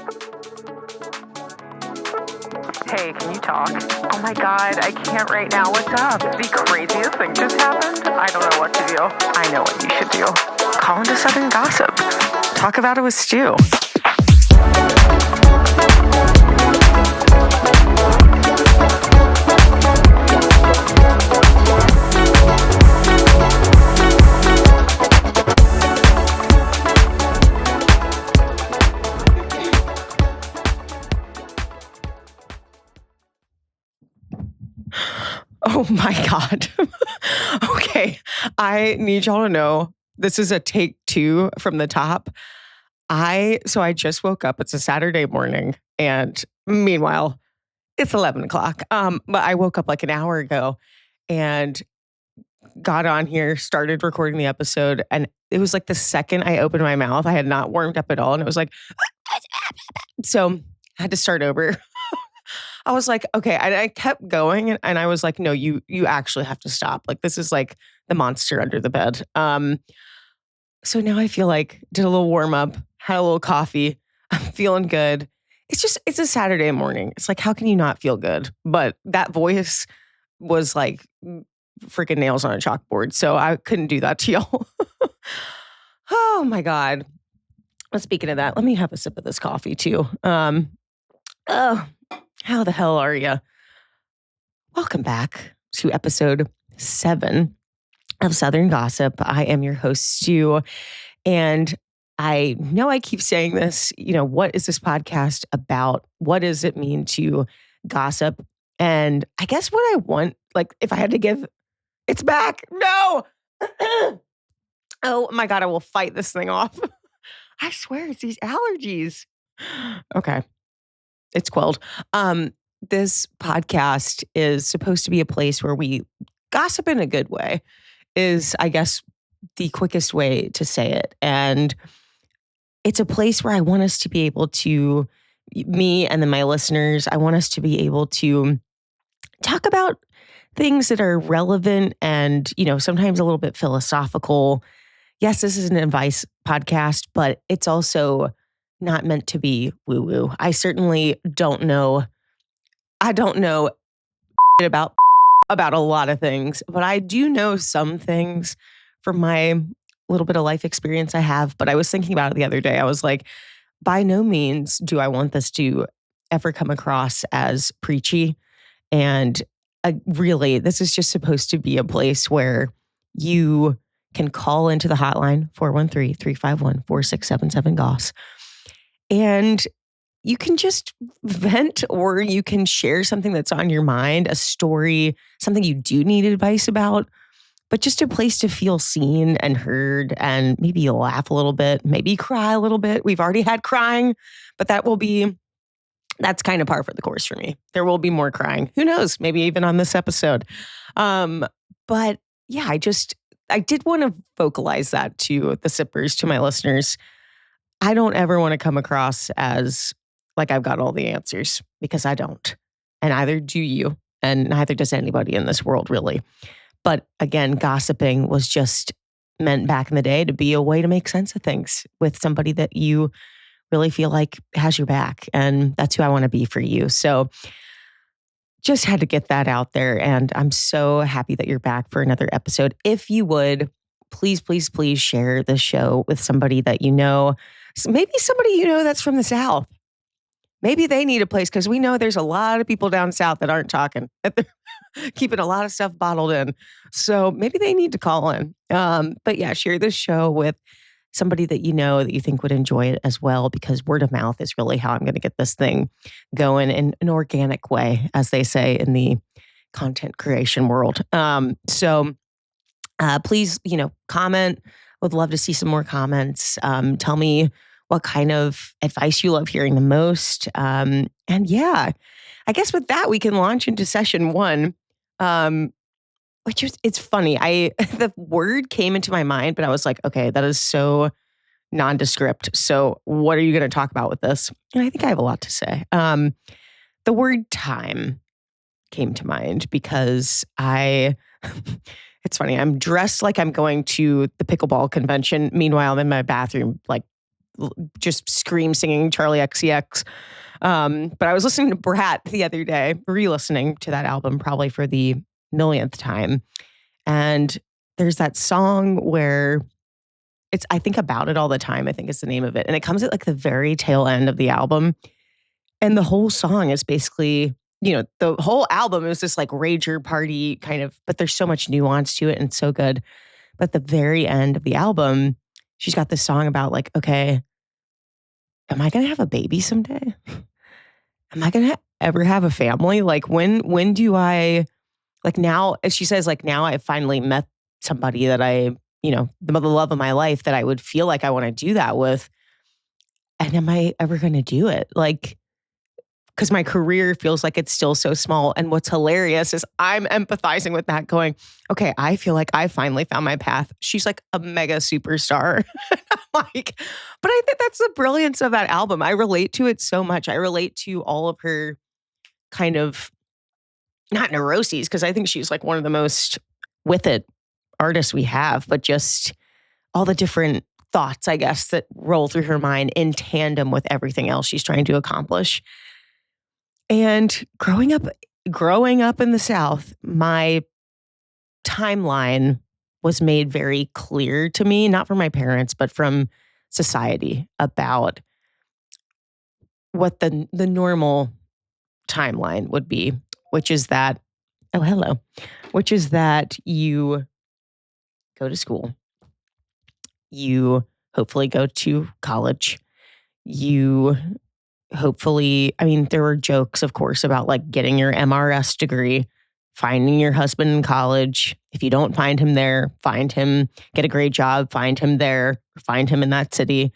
Hey, can you talk? Oh my God, I can't right now. What's up? The craziest thing just happened. I don't know what to do. I know what you should do. Call into Southern Gossip. Talk about it with Stu. Oh my God. Okay. I need y'all to know this is a take 2 from the top. I just woke up. It's a Saturday morning. And meanwhile, it's 11 o'clock. But I woke up like an hour ago and got on here, started recording the episode. And it was like the second I opened my mouth, I had not warmed up at all. And it was like, so I had to start over. I was like, okay, I kept going and I was like, no, you actually have to stop. Like, this is like the monster under the bed. So now I feel like did a little warm up, had a little coffee. I'm feeling good. It's a Saturday morning. It's like, how can you not feel good? But that voice was like freaking nails on a chalkboard. So I couldn't do that to y'all. Oh my God. Well, speaking of that, let me have a sip of this coffee too. How the hell are you? Welcome back to episode 7 of Southern Gossip. I am your host, Stu. And I know I keep saying this, what is this podcast about? What does it mean to gossip? And I guess what I want, like if I had to give, it's back. No. Oh my God, I will fight this thing off. I swear it's these allergies. Okay. It's quelled. This podcast is supposed to be a place where we gossip in a good way, is, I guess, the quickest way to say it. And it's a place where I want us to be able to, me and then my listeners, I want us to be able to talk about things that are relevant and, sometimes a little bit philosophical. Yes, this is an advice podcast, but it's also not meant to be woo-woo. I certainly don't know. I don't know about a lot of things, but I do know some things from my little bit of life experience I have. But I was thinking about it the other day. I was like, by no means do I want this to ever come across as preachy. And really, this is just supposed to be a place where you can call into the hotline, 413-351-4677 GOSS. And you can just vent or you can share something that's on your mind, a story, something you do need advice about, but just a place to feel seen and heard and maybe you'll laugh a little bit, maybe cry a little bit. We've already had crying, but that's kind of par for the course for me. There will be more crying. Who knows? Maybe even on this episode. But yeah, I did want to vocalize that to the sippers, to my listeners. I don't ever want to come across as like I've got all the answers, because I don't. And neither do you. And neither does anybody in this world, really. But again, gossiping was just meant back in the day to be a way to make sense of things with somebody that you really feel like has your back. And that's who I want to be for you. So just had to get that out there. And I'm so happy that you're back for another episode. If you would, please, please, please share the show with somebody that you know. Maybe somebody that's from the South. Maybe they need a place, because we know there's a lot of people down south that aren't talking. They're keeping a lot of stuff bottled in. So maybe they need to call in. But yeah, share this show with somebody that you know that you think would enjoy it as well, because word of mouth is really how I'm going to get this thing going in an organic way, as they say in the content creation world. So please, comment. Would love to see some more comments. Tell me what kind of advice you love hearing the most. And yeah, I guess with that, we can launch into session 1, which is, it's funny. The word came into my mind, but I was like, okay, that is so nondescript. So what are you going to talk about with this? And I think I have a lot to say. The word time came to mind because it's funny. I'm dressed like I'm going to the pickleball convention. Meanwhile, I'm in my bathroom, like just scream singing Charlie XCX. But I was listening to Brat the other day, re-listening to that album probably for the millionth time. And there's that song where I think about it all the time, I think is the name of it. And it comes at like the very tail end of the album. And the whole song is basically, the whole album is this like rager party kind of, but there's so much nuance to it and so good. But the very end of the album, she's got this song about like, okay, am I going to have a baby someday? Am I going to ever have a family? Like when do I, like now, as she says, like now I finally met somebody that the love of my life that I would feel like I want to do that with. And am I ever going to do it? Like, because my career feels like it's still so small. And what's hilarious is I'm empathizing with that going, okay, I feel like I finally found my path. She's like a mega superstar. Like, but I think that's the brilliance of that album. I relate to it so much. I relate to all of her kind of, not neuroses, because I think she's like one of the most with it artists we have, but just all the different thoughts, I guess, that roll through her mind in tandem with everything else she's trying to accomplish. And growing up in the South, my timeline was made very clear to me, not from my parents, but from society about what the normal timeline would be, which is that, which is that you go to school, you hopefully go to college, you hopefully, there were jokes, of course, about like getting your MRS degree, finding your husband in college. If you don't find him there, find him, get a great job, find him there, find him in that city.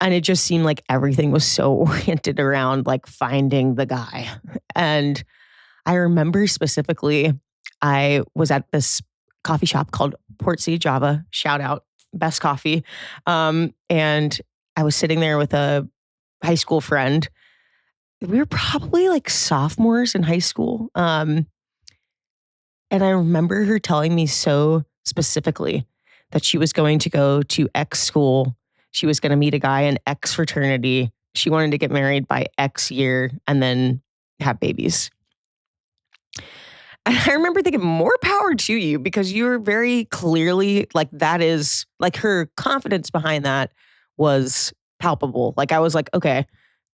And it just seemed like everything was so oriented around like finding the guy. And I remember specifically, I was at this coffee shop called Port City Java, shout out, best coffee. And I was sitting there with a high school friend. We were probably like sophomores in high school. And I remember her telling me so specifically that she was going to go to X school. She was going to meet a guy in X fraternity. She wanted to get married by X year and then have babies. And I remember thinking, more power to you, because you're very clearly like, that is like, her confidence behind that was palpable. Like I was like, okay,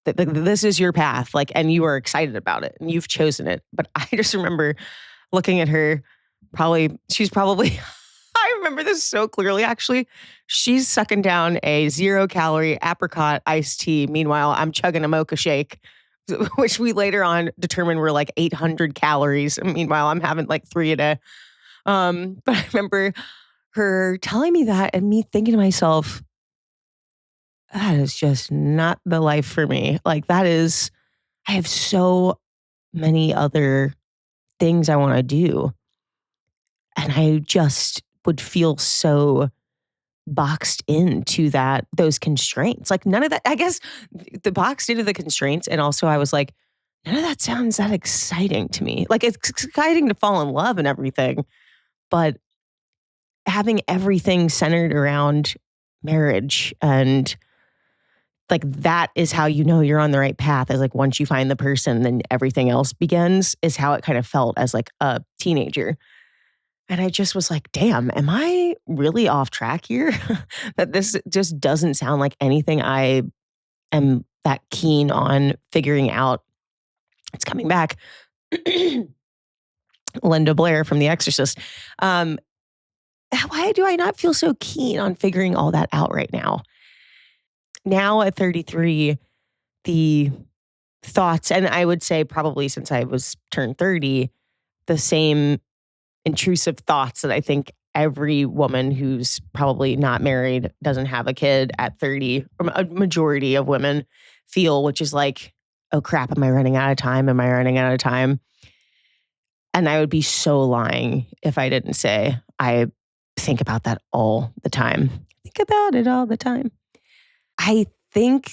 this is your path. Like, and you are excited about it and you've chosen it. But I just remember looking at her, she's probably, I remember this so clearly, actually. She's sucking down a 0-calorie apricot iced tea. Meanwhile, I'm chugging a mocha shake, which we later on determined were like 800 calories. Meanwhile, I'm having like 3 a day. But I remember her telling me that and me thinking to myself, that is just not the life for me. Like I have so many other things I want to do. And I just would feel so boxed into those constraints. Like none of that, I guess the boxed into the constraints. And also I was like, none of that sounds that exciting to me. Like it's exciting to fall in love and everything, but having everything centered around marriage and like that is how you know you're on the right path. Is like once you find the person, then everything else begins, is how it kind of felt as like a teenager. And I just was like, damn, am I really off track here? That this just doesn't sound like anything I am that keen on figuring out. It's coming back. Linda Blair from The Exorcist. Why do I not feel so keen on figuring all that out right now? Now at 33, the thoughts, and I would say probably since I was turned 30, the same intrusive thoughts that I think every woman who's probably not married, doesn't have a kid at 30, or a majority of women feel, which is like, oh crap, am I running out of time? Am I running out of time? And I would be so lying if I didn't say I think about that all the time. Think about it all the time. I think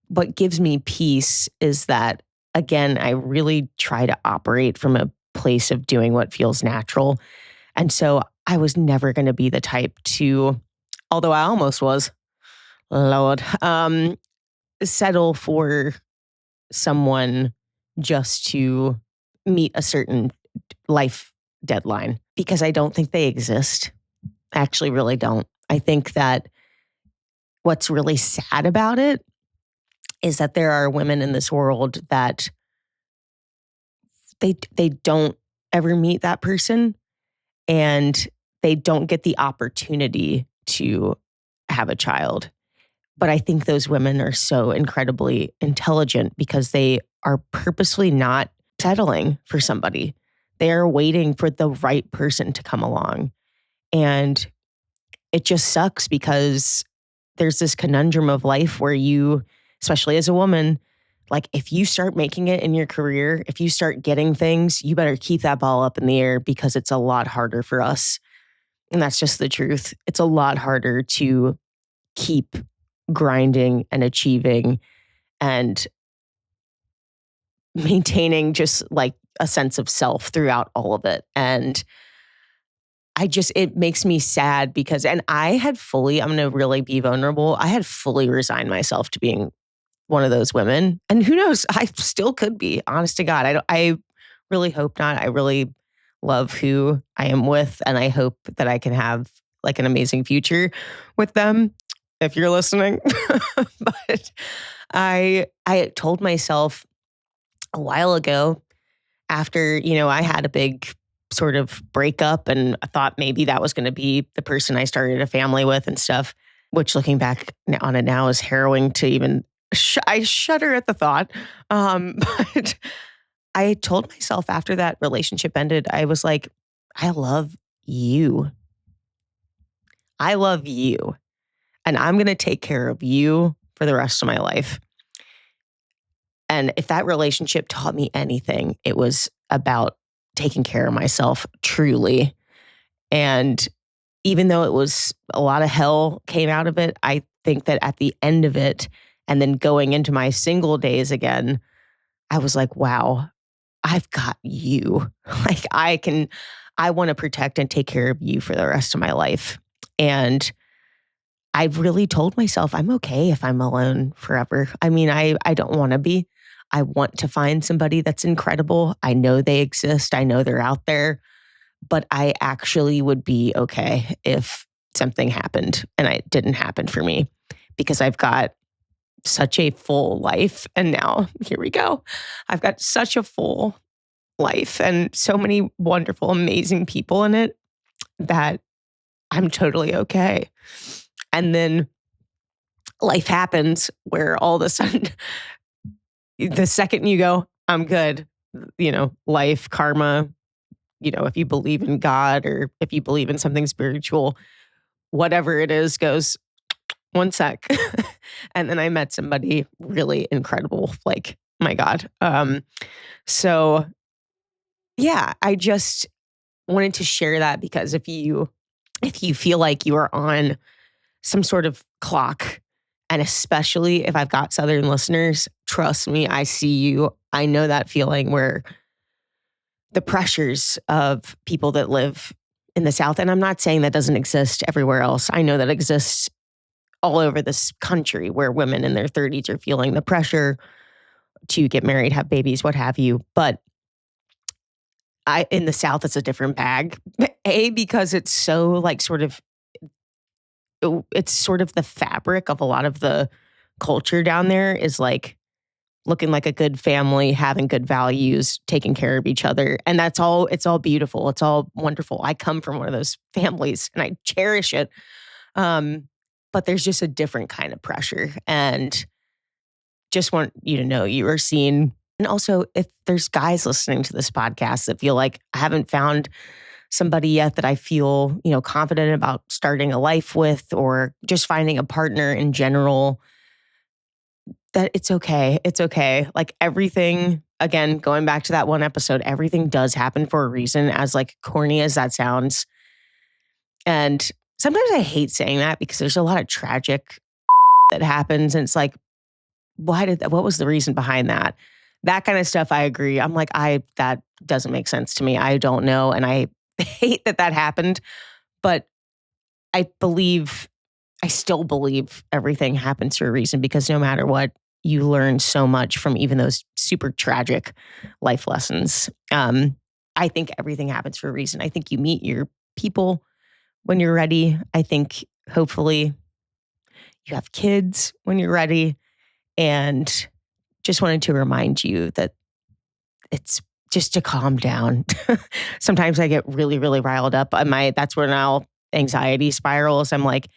what gives me peace is that, again, I really try to operate from a place of doing what feels natural. And so I was never going to be the type to, although I almost was, Lord, settle for someone just to meet a certain life deadline because I don't think they exist. I actually really don't. I think that what's really sad about it is that there are women in this world that they don't ever meet that person and they don't get the opportunity to have a child. But I think those women are so incredibly intelligent because they are purposely not settling for somebody. They are waiting for the right person to come along. And it just sucks because there's this conundrum of life where you, especially as a woman, like if you start making it in your career, if you start getting things, you better keep that ball up in the air because it's a lot harder for us. And that's just the truth. It's a lot harder to keep grinding and achieving and maintaining just like a sense of self throughout all of it. And it makes me sad because, and I had fully, I'm going to really be vulnerable. I had fully resigned myself to being one of those women. And who knows, I still could be, honest to God. I really hope not. I really love who I am with. And I hope that I can have like an amazing future with them if you're listening. But I told myself a while ago after, I had a big sort of breakup and I thought maybe that was going to be the person I started a family with and stuff, which looking back on it now is harrowing to even, I shudder at the thought. But I told myself after that relationship ended, I was like, I love you. I love you. And I'm going to take care of you for the rest of my life. And if that relationship taught me anything, it was about taking care of myself truly. And even though it was a lot of hell came out of it, I think that at the end of it, and then going into my single days again, I was like, wow, I've got you. Like I want to protect and take care of you for the rest of my life. And I've really told myself I'm okay if I'm alone forever. I mean, I don't want to be. I want to find somebody that's incredible. I know they exist. I know they're out there, but I actually would be okay if something happened and it didn't happen for me because I've got such a full life. And now here we go. I've got such a full life and so many wonderful, amazing people in it that I'm totally okay. And then life happens where all of a sudden, the second you go, I'm good, life, karma, if you believe in God or if you believe in something spiritual, whatever it is goes, one sec. And then I met somebody really incredible. Like, my God. So yeah, I just wanted to share that because if you feel like you are on some sort of clock, and especially if I've got Southern listeners, trust me, I see you. I know that feeling where the pressures of people that live in the South, and I'm not saying that doesn't exist everywhere else. I know that exists all over this country where women in their 30s are feeling the pressure to get married, have babies, what have you. But in the South, it's a different bag. Because it's so like it's sort of the fabric of a lot of the culture down there is like looking like a good family, having good values, taking care of each other. And it's all beautiful. It's all wonderful. I come from one of those families and I cherish it. But there's just a different kind of pressure. And just want you to know you are seen. And also, if there's guys listening to this podcast that feel like I haven't found somebody yet that I feel, confident about starting a life with or just finding a partner in general, that it's okay. It's okay. Like everything, again, going back to that one episode, everything does happen for a reason, as like corny as that sounds. And sometimes I hate saying that because there's a lot of tragic that happens. And it's like, what was the reason behind that? That kind of stuff, I agree. I'm like, that doesn't make sense to me. I don't know. And I hate that happened. But I believe I still believe everything happens for a reason, because no matter what, you learn so much from even those super tragic life lessons. I think everything happens for a reason. I think you meet your people when you're ready. I think hopefully you have kids when you're ready. And just wanted to remind you that it's just to calm down. Sometimes I get really, really riled up. That's when I'll anxiety spirals. I'm like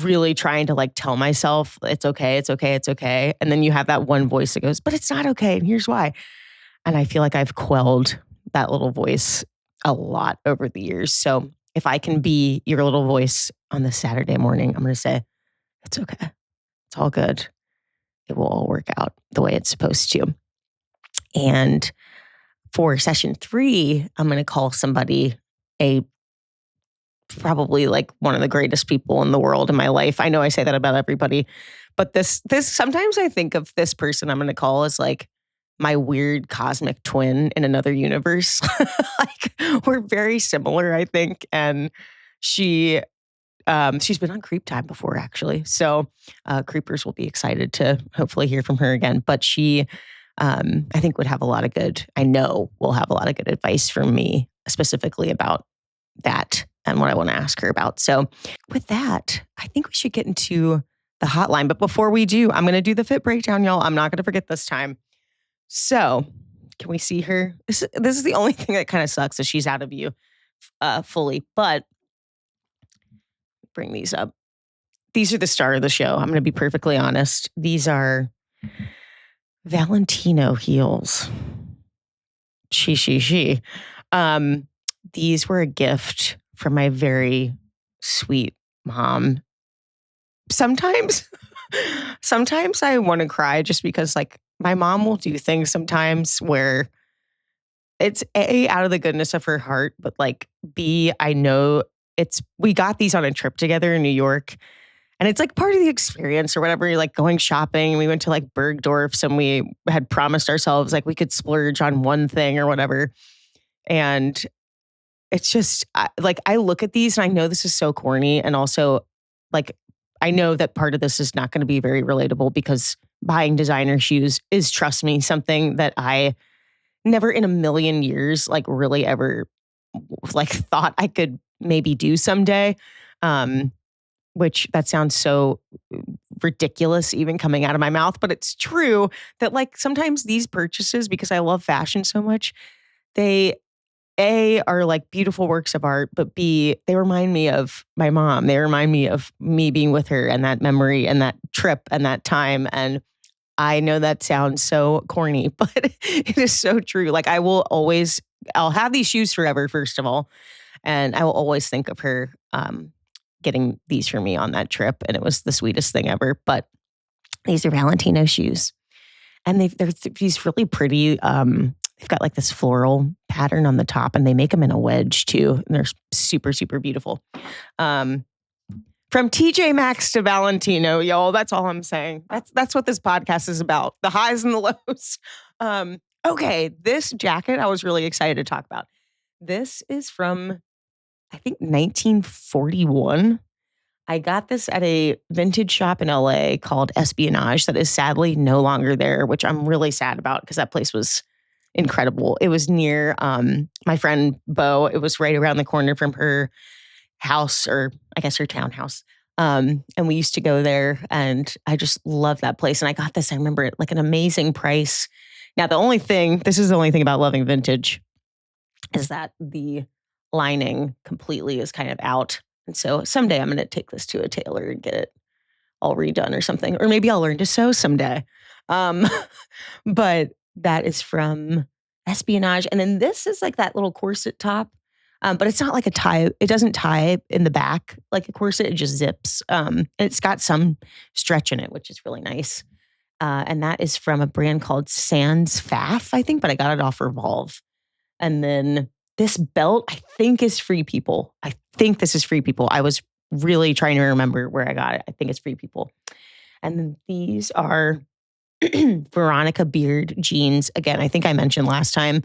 really trying to like tell myself it's okay, it's okay, it's okay. And then you have that one voice that goes, but it's not okay. And here's why. And I feel like I've quelled that little voice a lot over the years. So if I can be your little voice on this Saturday morning, I'm going to say, it's okay. It's all good. It will all work out the way it's supposed to. And for session 3, I'm going to call somebody probably like one of the greatest people in the world in my life. I know I say that about everybody, but this sometimes I think of this person I'm going to call as like my weird cosmic twin in another universe. Like we're very similar, I think. And she's been on Creep Time before, actually. So creepers will be excited to hopefully hear from her again. But she, I think I know will have a lot of good advice from me, specifically about that and what I want to ask her about. So with that, I think we should get into the hotline. But before we do, I'm going to do the fit breakdown, y'all. I'm not going to forget this time. So can we see her? This is the only thing that kind of sucks, is she's out of view fully. But bring these up. These are the star of the show. I'm going to be perfectly honest. These are Valentino heels. She. These were a gift from my very sweet mom. Sometimes I want to cry just because like my mom will do things sometimes where it's A, out of the goodness of her heart, but like B, I know we got these on a trip together in New York. And it's like part of the experience or whatever. You're like going shopping. We went to like Bergdorf's and we had promised ourselves like we could splurge on one thing or whatever. And it's just like I look at these and I know this is so corny. And also like I know that part of this is not going to be very relatable, because buying designer shoes is, trust me, something that I never in a million years like really ever like thought I could maybe do someday. Which that sounds so ridiculous even coming out of my mouth, but it's true that like sometimes these purchases, because I love fashion so much, they A, are like beautiful works of art, but B, they remind me of my mom. They remind me of me being with her and that memory and that trip and that time. And I know that sounds so corny, but it is so true. Like I'll have these shoes forever, first of all. And I will always think of her getting these for me on that trip. And it was the sweetest thing ever. But these are Valentino shoes. And they're these really pretty, they've got like this floral pattern on the top, and they make them in a wedge too. And they're super, super beautiful. From TJ Maxx to Valentino, y'all. That's all I'm saying. That's what this podcast is about. The highs and the lows. Okay, this jacket I was really excited to talk about. This is from, I think, 1941. I got this at a vintage shop in LA called Espionage that is sadly no longer there, which I'm really sad about because that place was incredible. It was near my friend Bo. It was right around the corner from her house, or I guess her townhouse. And we used to go there, and I just love that place. And I got this, I remember it, like an amazing price. Now, this is the only thing about loving vintage, is that the lining completely is kind of out. And so someday I'm going to take this to a tailor and get it all redone or something. Or maybe I'll learn to sew someday. But that is from Espionage. And then this is like that little corset top. But it's not like a tie. It doesn't tie in the back like a corset. It just zips. And it's got some stretch in it, which is really nice. And that is from a brand called Sans Faff, I think, but I got it off Revolve. And then this belt, I think, is Free People. I think this is Free People. I was really trying to remember where I got it. I think it's Free People. And then these are Veronica Beard jeans. Again, I think I mentioned last time,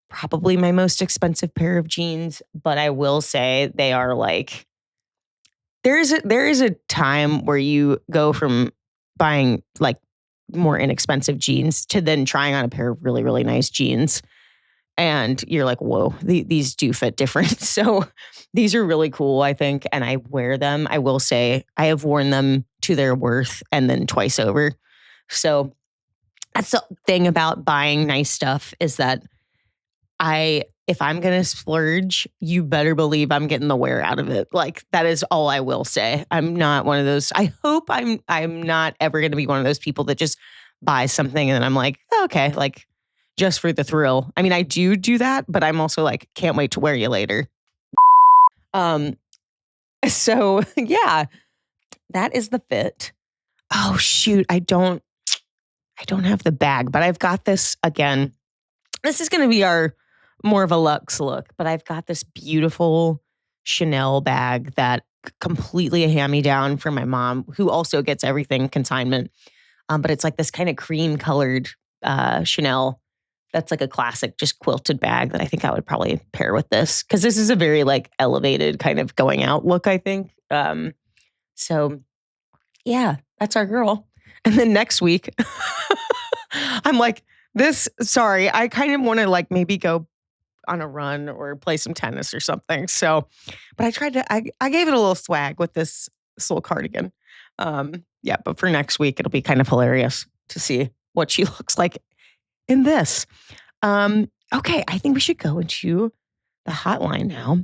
probably my most expensive pair of jeans, but I will say they are like there is a time where you go from buying like more inexpensive jeans to then trying on a pair of really, really nice jeans. And you're like, whoa, these do fit different. So these are really cool, I think. And I wear them. I will say I have worn them to their worth and then twice over. So that's the thing about buying nice stuff is that if I'm going to splurge, you better believe I'm getting the wear out of it. Like that is all I will say. I'm not one of those. I hope I'm not ever going to be one of those people that just buys something and then I'm like, okay, like just for the thrill. I mean, I do that, but I'm also like, can't wait to wear you later. Um, so yeah, that is the fit. Oh shoot, I don't have the bag, but I've got this again. This is going to be our more of a luxe look, but I've got this beautiful Chanel bag that completely a hand-me-down from my mom, who also gets everything consignment. But it's like this kind of cream colored Chanel. That's like a classic, just quilted bag that I think I would probably pair with this because this is a very like elevated kind of going out look, I think. So yeah, that's our girl. And then next week, I'm like, sorry, I kind of want to like maybe go on a run or play some tennis or something. So, but I gave it a little swag with this little cardigan. Yeah, but for next week, it'll be kind of hilarious to see what she looks like in this. Okay, I think we should go into the hotline now.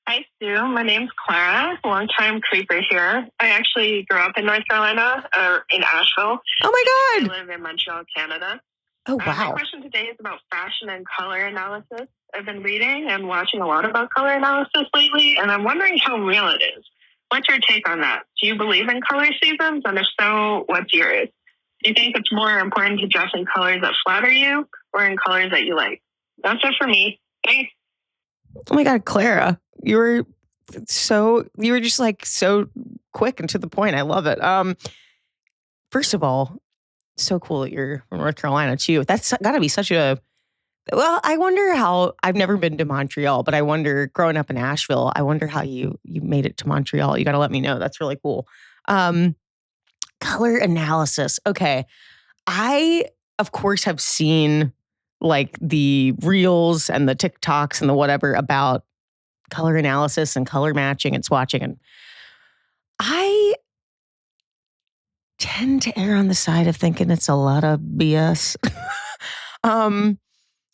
Hi, Sue. My name's Clara, longtime creeper here. I actually grew up in North Carolina, in Asheville. Oh my God. I live in Montreal, Canada. Oh, wow. My question today is about fashion and color analysis. I've been reading and watching a lot about color analysis lately, and I'm wondering how real it is. What's your take on that? Do you believe in color seasons? And if so, what's yours? Do you think it's more important to dress in colors that flatter you or in colors that you like? That's it for me. Thanks. Oh my God, Clara, you were just like so quick and to the point. I love it. First of all, so cool that you're from North Carolina too. That's got to be well, I wonder how, I've never been to Montreal, but I wonder, growing up in Asheville, I wonder how you made it to Montreal. You got to let me know. That's really cool. Color analysis. Okay. I, of course, have seen like the reels and the TikToks and the whatever about color analysis and color matching and swatching. And I tend to err on the side of thinking it's a lot of BS.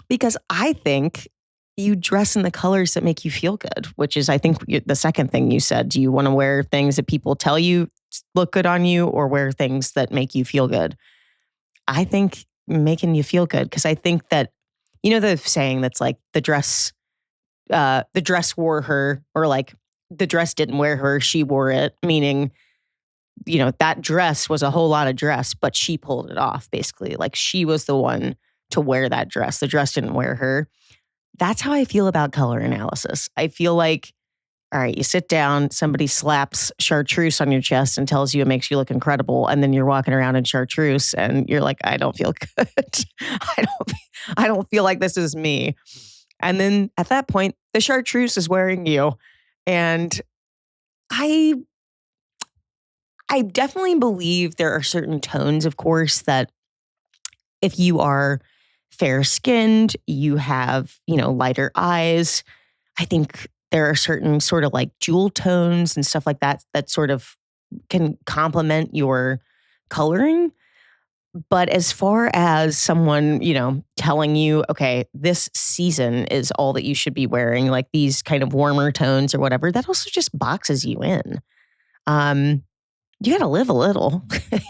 Because I think you dress in the colors that make you feel good, which is, I think, the second thing you said. Do you want to wear things that people tell you look good on you or wear things that make you feel good? I think making you feel good, because I think that, you know, the saying that's like the dress wore her, or like the dress didn't wear her, she wore it, meaning, you know, that dress was a whole lot of dress, but she pulled it off, basically. Like she was the one to wear that dress. The dress didn't wear her. That's how I feel about color analysis. I feel like, all right, you sit down, somebody slaps chartreuse on your chest and tells you it makes you look incredible. And then you're walking around in chartreuse and you're like, I don't feel good. I don't feel like this is me. And then at that point, the chartreuse is wearing you. And I definitely believe there are certain tones, of course, that if you are fair-skinned, you have, you know, lighter eyes. I think there are certain sort of like jewel tones and stuff like that that sort of can complement your coloring. But as far as someone, you know, telling you, okay, this season is all that you should be wearing, like these kind of warmer tones or whatever, that also just boxes you in. You got to live a little.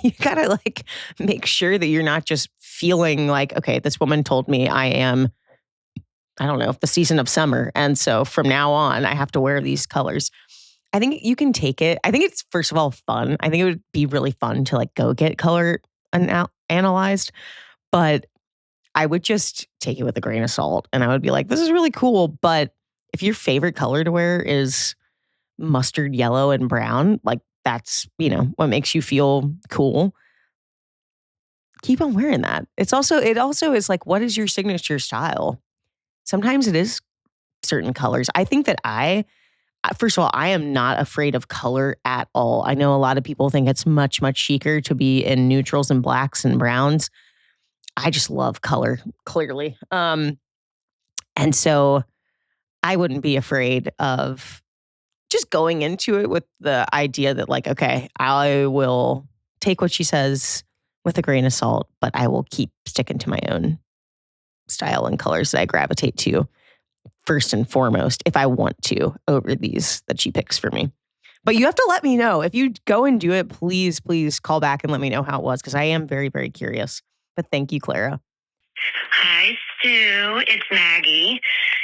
You got to like make sure that you're not just feeling like, okay, this woman told me I am, I don't know, the season of summer. And so from now on, I have to wear these colors. I think you can take it. I think it's, first of all, fun. I think it would be really fun to like go get color analyzed, but I would just take it with a grain of salt. And I would be like, this is really cool. But if your favorite color to wear is mustard yellow and brown, like that's, you know, what makes you feel cool, keep on wearing that. It also is like, what is your signature style? Sometimes it is certain colors. I think that I first of all, I am not afraid of color at all. I know a lot of people think it's much, much chicer to be in neutrals and blacks and browns. I just love color, clearly. And so I wouldn't be afraid of just going into it with the idea that, like, okay, I will take what she says with a grain of salt, but I will keep sticking to my own style and colors that I gravitate to first and foremost, if I want to, over these that she picks for me. But you have to let me know. If you go and do it, please, please call back and let me know how it was, because I am very, very curious. But thank you, Clara. Hi, Sue. It's Maggie,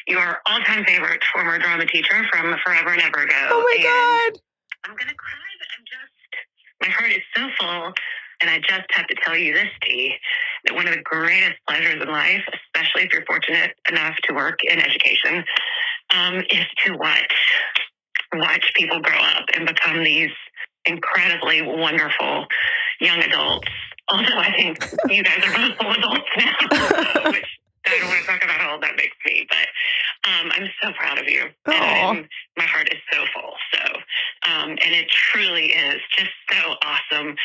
your all-time favorite former drama teacher from forever and ever ago. Oh my God. I'm going to cry, but my heart is so full. And I just have to tell you this, Dee, that one of the greatest pleasures in life, especially if you're fortunate enough to work in education, is to watch people grow up and become these incredibly wonderful young adults. Although I think you guys are both full adults now, which I don't want to talk about how old that makes me, but I'm so proud of you. And my heart is so full. And it truly is just so awesome,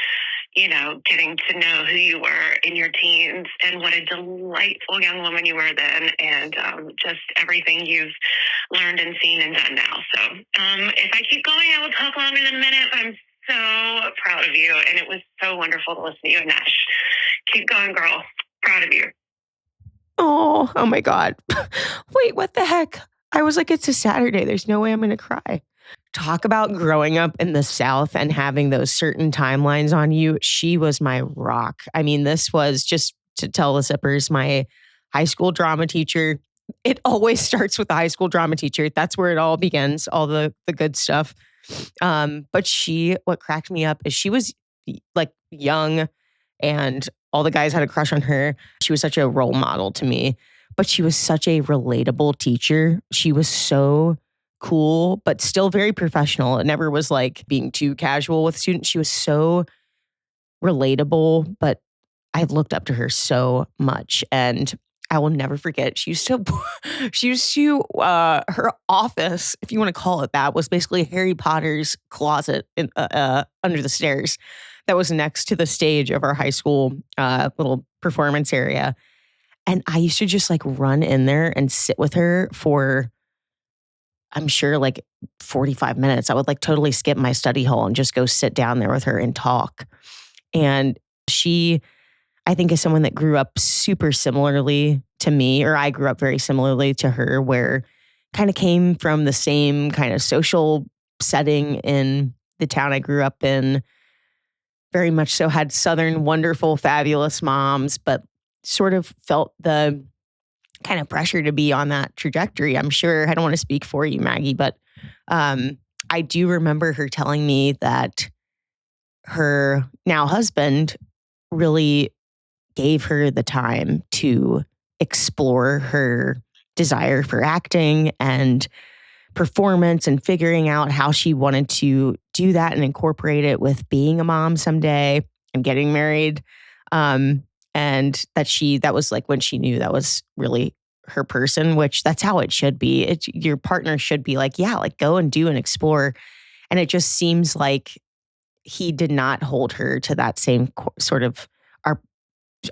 you know, getting to know who you were in your teens and what a delightful young woman you were then, and just everything you've learned and seen and done now. So if I keep going, I will talk longer than a minute, but I'm so proud of you, and it was so wonderful to listen to you and Nash. Keep going, girl. Proud of you. Oh my God. Wait, what the heck? I was like, it's a Saturday. There's no way I'm going to cry. Talk about growing up in the South and having those certain timelines on you. She was my rock. I mean, this was, just to tell the zippers, my high school drama teacher. It always starts with the high school drama teacher. That's where it all begins, all the good stuff. But what cracked me up is she was like young and all the guys had a crush on her. She was such a role model to me, but she was such a relatable teacher. She was so cool, but still very professional. It never was like being too casual with students. She was so relatable, but I looked up to her so much, and I will never forget. She used to, her office, if you want to call it that, was basically Harry Potter's closet under the stairs that was next to the stage of our high school little performance area. And I used to just like run in there and sit with her for, I'm sure, like 45 minutes. I would like totally skip my study hall and just go sit down there with her and talk. And she, I think, is someone that grew up super similarly to me, or I grew up very similarly to her, where kind of came from the same kind of social setting in the town I grew up in. Very much so had Southern, wonderful, fabulous moms, but sort of felt the kind of pressure to be on that trajectory. I'm sure, I don't want to speak for you, Maggie, but I do remember her telling me that her now husband really gave her the time to explore her desire for acting and performance and figuring out how she wanted to do that and incorporate it with being a mom someday and getting married. And that was like when she knew that was really her person, which that's how it should be. Your partner should be like, yeah, like go and do and explore. And it just seems like he did not hold her to that same sort of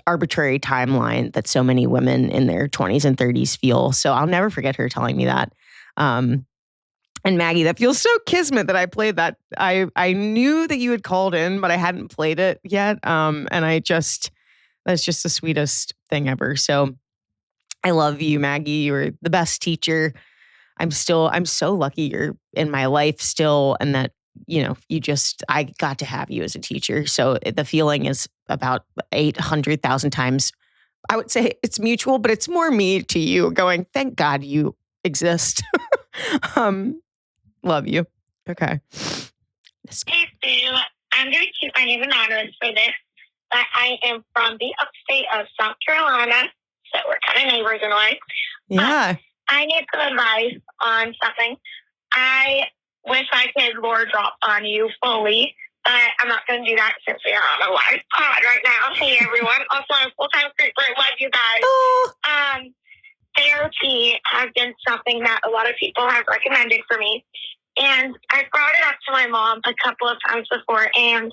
arbitrary timeline that so many women in their 20s and 30s feel. So I'll never forget her telling me that. And Maggie, that feels so kismet that I played that. I knew that you had called in, but I hadn't played it yet. And that's just the sweetest thing ever. So I love you, Maggie. You're the best teacher. I'm so lucky you're in my life still, and that, you know, I got to have you as a teacher. So the feeling is about 800,000 times. I would say it's mutual, but it's more me to you going, thank God you exist. Love you. Okay. Hey, Sue. I'm going to keep my name anonymous for this, but I am from the upstate of South Carolina, so we're kind of neighbors in a way. Yeah. I need some advice on something. I wish I could lore drop on you fully, but I'm not going to do that since we are on a live pod right now. Hey, everyone. Also, I'm a full-time creeper. Love you guys. Oh. Therapy has been something that a lot of people have recommended for me. And I brought it up to my mom a couple of times before, and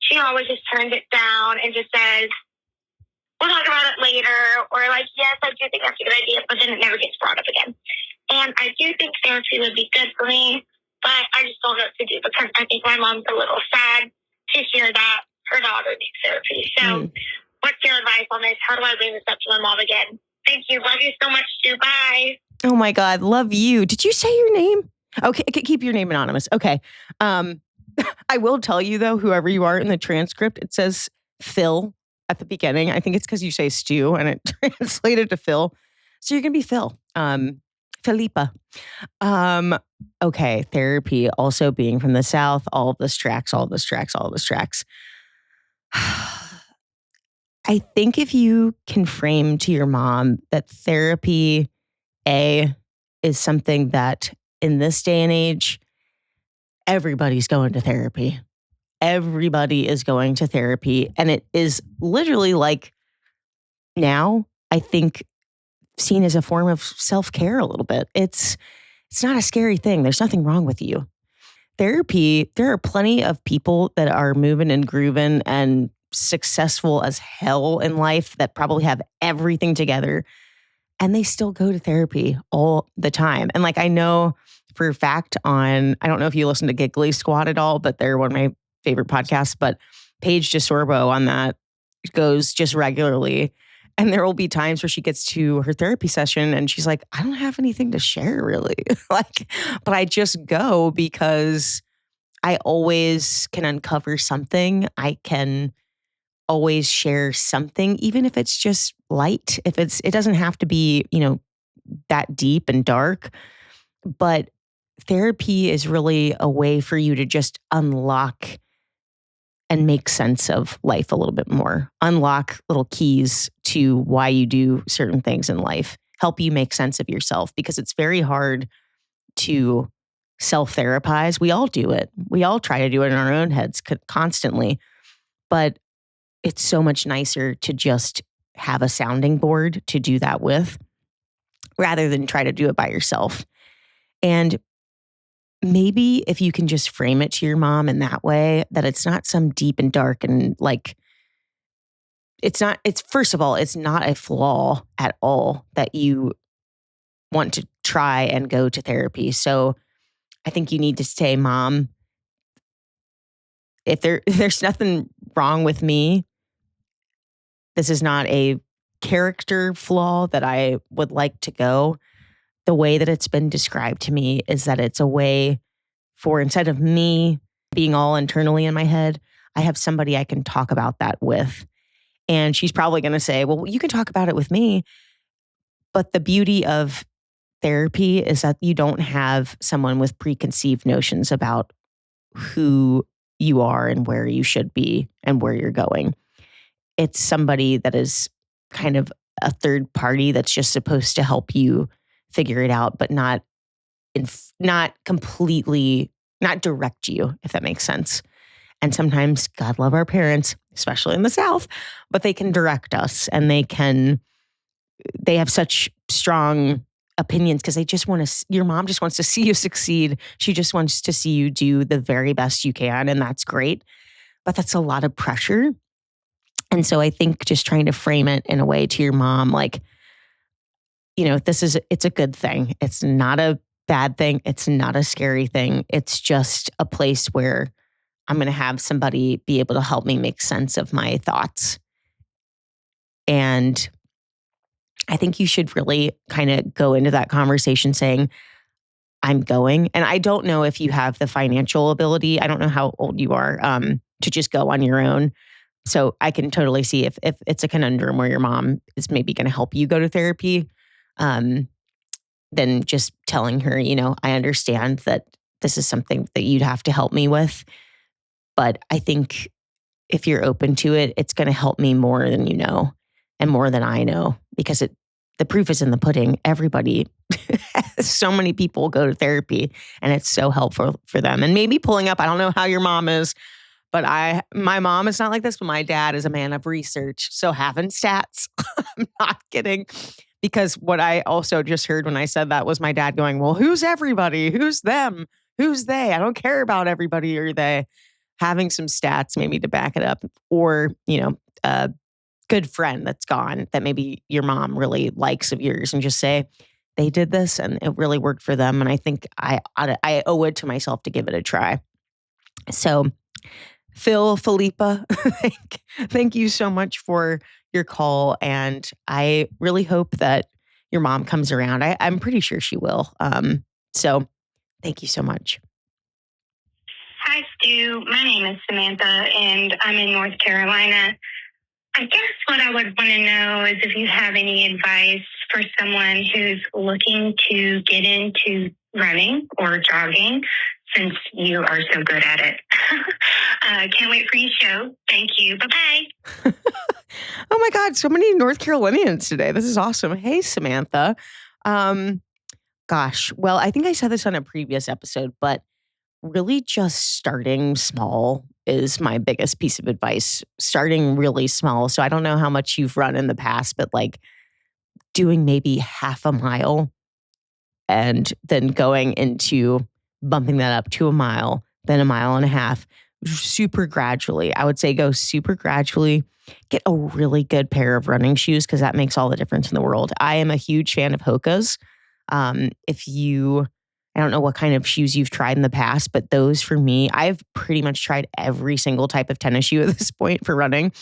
she always just turns it down and just says, we'll talk about it later, or like, yes, I do think that's a good idea, but then it never gets brought up again. And I do think therapy would be good for me, but I just don't know what to do because I think my mom's a little sad to hear that her daughter needs therapy. So what's your advice on this? How do I bring this up to my mom again? Thank you. Love you so much too. Bye. Oh my God. Love you. Did you say your name? Okay. Keep your name anonymous. Okay. I will tell you though, whoever you are in the transcript, it says Phil at the beginning. I think it's because you say Stu and it translated to Phil. So you're going to be Phil. Felipa. Okay. Therapy. Also being from the South, all of this tracks. I think if you can frame to your mom that therapy, is something that in this day and age, everybody's going to therapy. Everybody is going to therapy. And it is literally like now, I think, seen as a form of self-care a little bit. It's not a scary thing. There's nothing wrong with you. Therapy, there are plenty of people that are moving and grooving and successful as hell in life that probably have everything together and they still go to therapy all the time. And like, I know for a fact I don't know if you listen to Giggly Squad at all, but they're one of my favorite podcasts, but Paige DeSorbo on that goes just regularly. And there will be times where she gets to her therapy session and she's like, I don't have anything to share really. But I just go because I always can uncover something. I can always share something, even if it's just light. It doesn't have to be, that deep and dark. But therapy is really a way for you to just unlock and make sense of life a little bit more. Unlock little keys to why you do certain things in life. Help you make sense of yourself because it's very hard to self-therapize. We all do it. We all try to do it in our own heads constantly. But it's so much nicer to just have a sounding board to do that with rather than try to do it by yourself. And maybe if you can just frame it to your mom in that way, that it's not some deep and dark and like, first of all, it's not a flaw at all that you want to try and go to therapy. So I think you need to say, Mom, if there's nothing wrong with me, this is not a character flaw that I would like to go. The way that it's been described to me is that it's a way for, instead of me being all internally in my head, I have somebody I can talk about that with. And she's probably going to say, well, you can talk about it with me. But the beauty of therapy is that you don't have someone with preconceived notions about who you are and where you should be and where you're going. It's somebody that is kind of a third party that's just supposed to help you figure it out, but not completely, not direct you, if that makes sense. And sometimes, God love our parents, especially in the South, but they can direct us and they have such strong opinions because they just want to, your mom just wants to see you succeed. She just wants to see you do the very best you can. And that's great. But that's a lot of pressure. And so I think just trying to frame it in a way to your mom, like, it's a good thing. It's not a bad thing. It's not a scary thing. It's just a place where I'm going to have somebody be able to help me make sense of my thoughts. And I think you should really kind of go into that conversation saying, I'm going. And I don't know if you have the financial ability. I don't know how old you are to just go on your own. So I can totally see if it's a conundrum where your mom is maybe going to help you go to therapy, then just telling her, I understand that this is something that you'd have to help me with. But I think if you're open to it, it's going to help me more than you know and more than I know because the proof is in the pudding. Everybody, so many people go to therapy and it's so helpful for them. And maybe pulling up, I don't know how your mom is, but my mom is not like this, but my dad is a man of research. So having stats, I'm not kidding. Because what I also just heard when I said that was my dad going, well, who's everybody? Who's them? Who's they? I don't care about everybody or they. Having some stats maybe to back it up, or, a good friend that's gone that maybe your mom really likes of yours, and just say, they did this and it really worked for them. And I think I owe it to myself to give it a try. So Philippa, thank you so much for your call. And I really hope that your mom comes around. I'm pretty sure she will. So thank you so much. Hi, Stu. My name is Samantha, and I'm in North Carolina. I guess what I would want to know is if you have any advice for someone who's looking to get into running or jogging, since you are so good at it. Can't wait for your show. Thank you. Bye-bye. Oh my God, so many North Carolinians today. This is awesome. Hey, Samantha. Gosh, well, I think I said this on a previous episode, but really just starting small is my biggest piece of advice. Starting really small. So I don't know how much you've run in the past, but like doing maybe half a mile and then going into bumping that up to a mile, then a mile and a half, super gradually. I would say go super gradually. Get a really good pair of running shoes because that makes all the difference in the world. I am a huge fan of Hoka's. I don't know what kind of shoes you've tried in the past, but those for me, I've pretty much tried every single type of tennis shoe at this point for running.